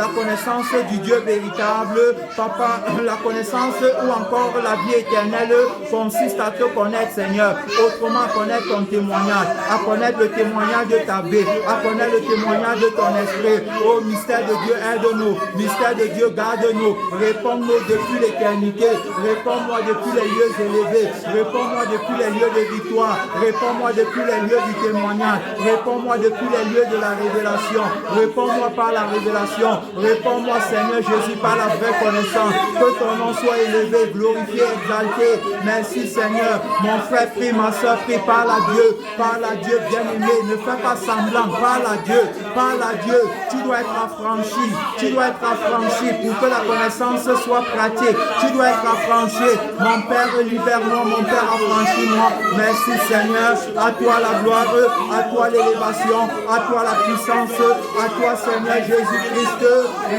connaissance du Dieu véritable. Papa, la connaissance ou encore la vie éternelle consiste à te connaître, Seigneur. Autrement, à connaître ton témoignage, à connaître le témoignage de ta vie, à connaître le témoignage de ton esprit. Oh, mystère de Dieu, aide-nous. Mystère de Dieu, garde-nous. Réponds-nous depuis l'éternité. Réponds-moi depuis les lieux élevés. Réponds-moi depuis les lieux de victoire. Réponds-moi depuis les lieux du témoignage. Réponds-moi depuis les lieux de la révélation. Réponds-moi par la révélation. Réponds-moi, Seigneur Jésus, par la vraie connaissance. Que ton nom soit élevé, glorifié, exalté. Merci, Seigneur. Mon frère prie, ma soeur prie. Parle à Dieu. Parle à Dieu, bien-aimé. Ne fais pas semblant. Parle à Dieu. Parle à Dieu. Tu dois être affranchi. Tu dois être affranchi pour que la connaissance soit pratique. Tu dois être affranchi. Mon Père, libère-moi. Mon Père, affranchis-moi. Merci, Seigneur. À toi la gloire. À toi l'élévation. À toi la puissance. À toi, Seigneur Jésus-Christ,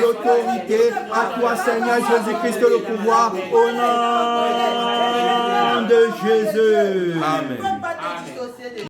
l'autorité. À toi, Seigneur Jésus-Christ, le pouvoir. Au nom de Jésus. Amen.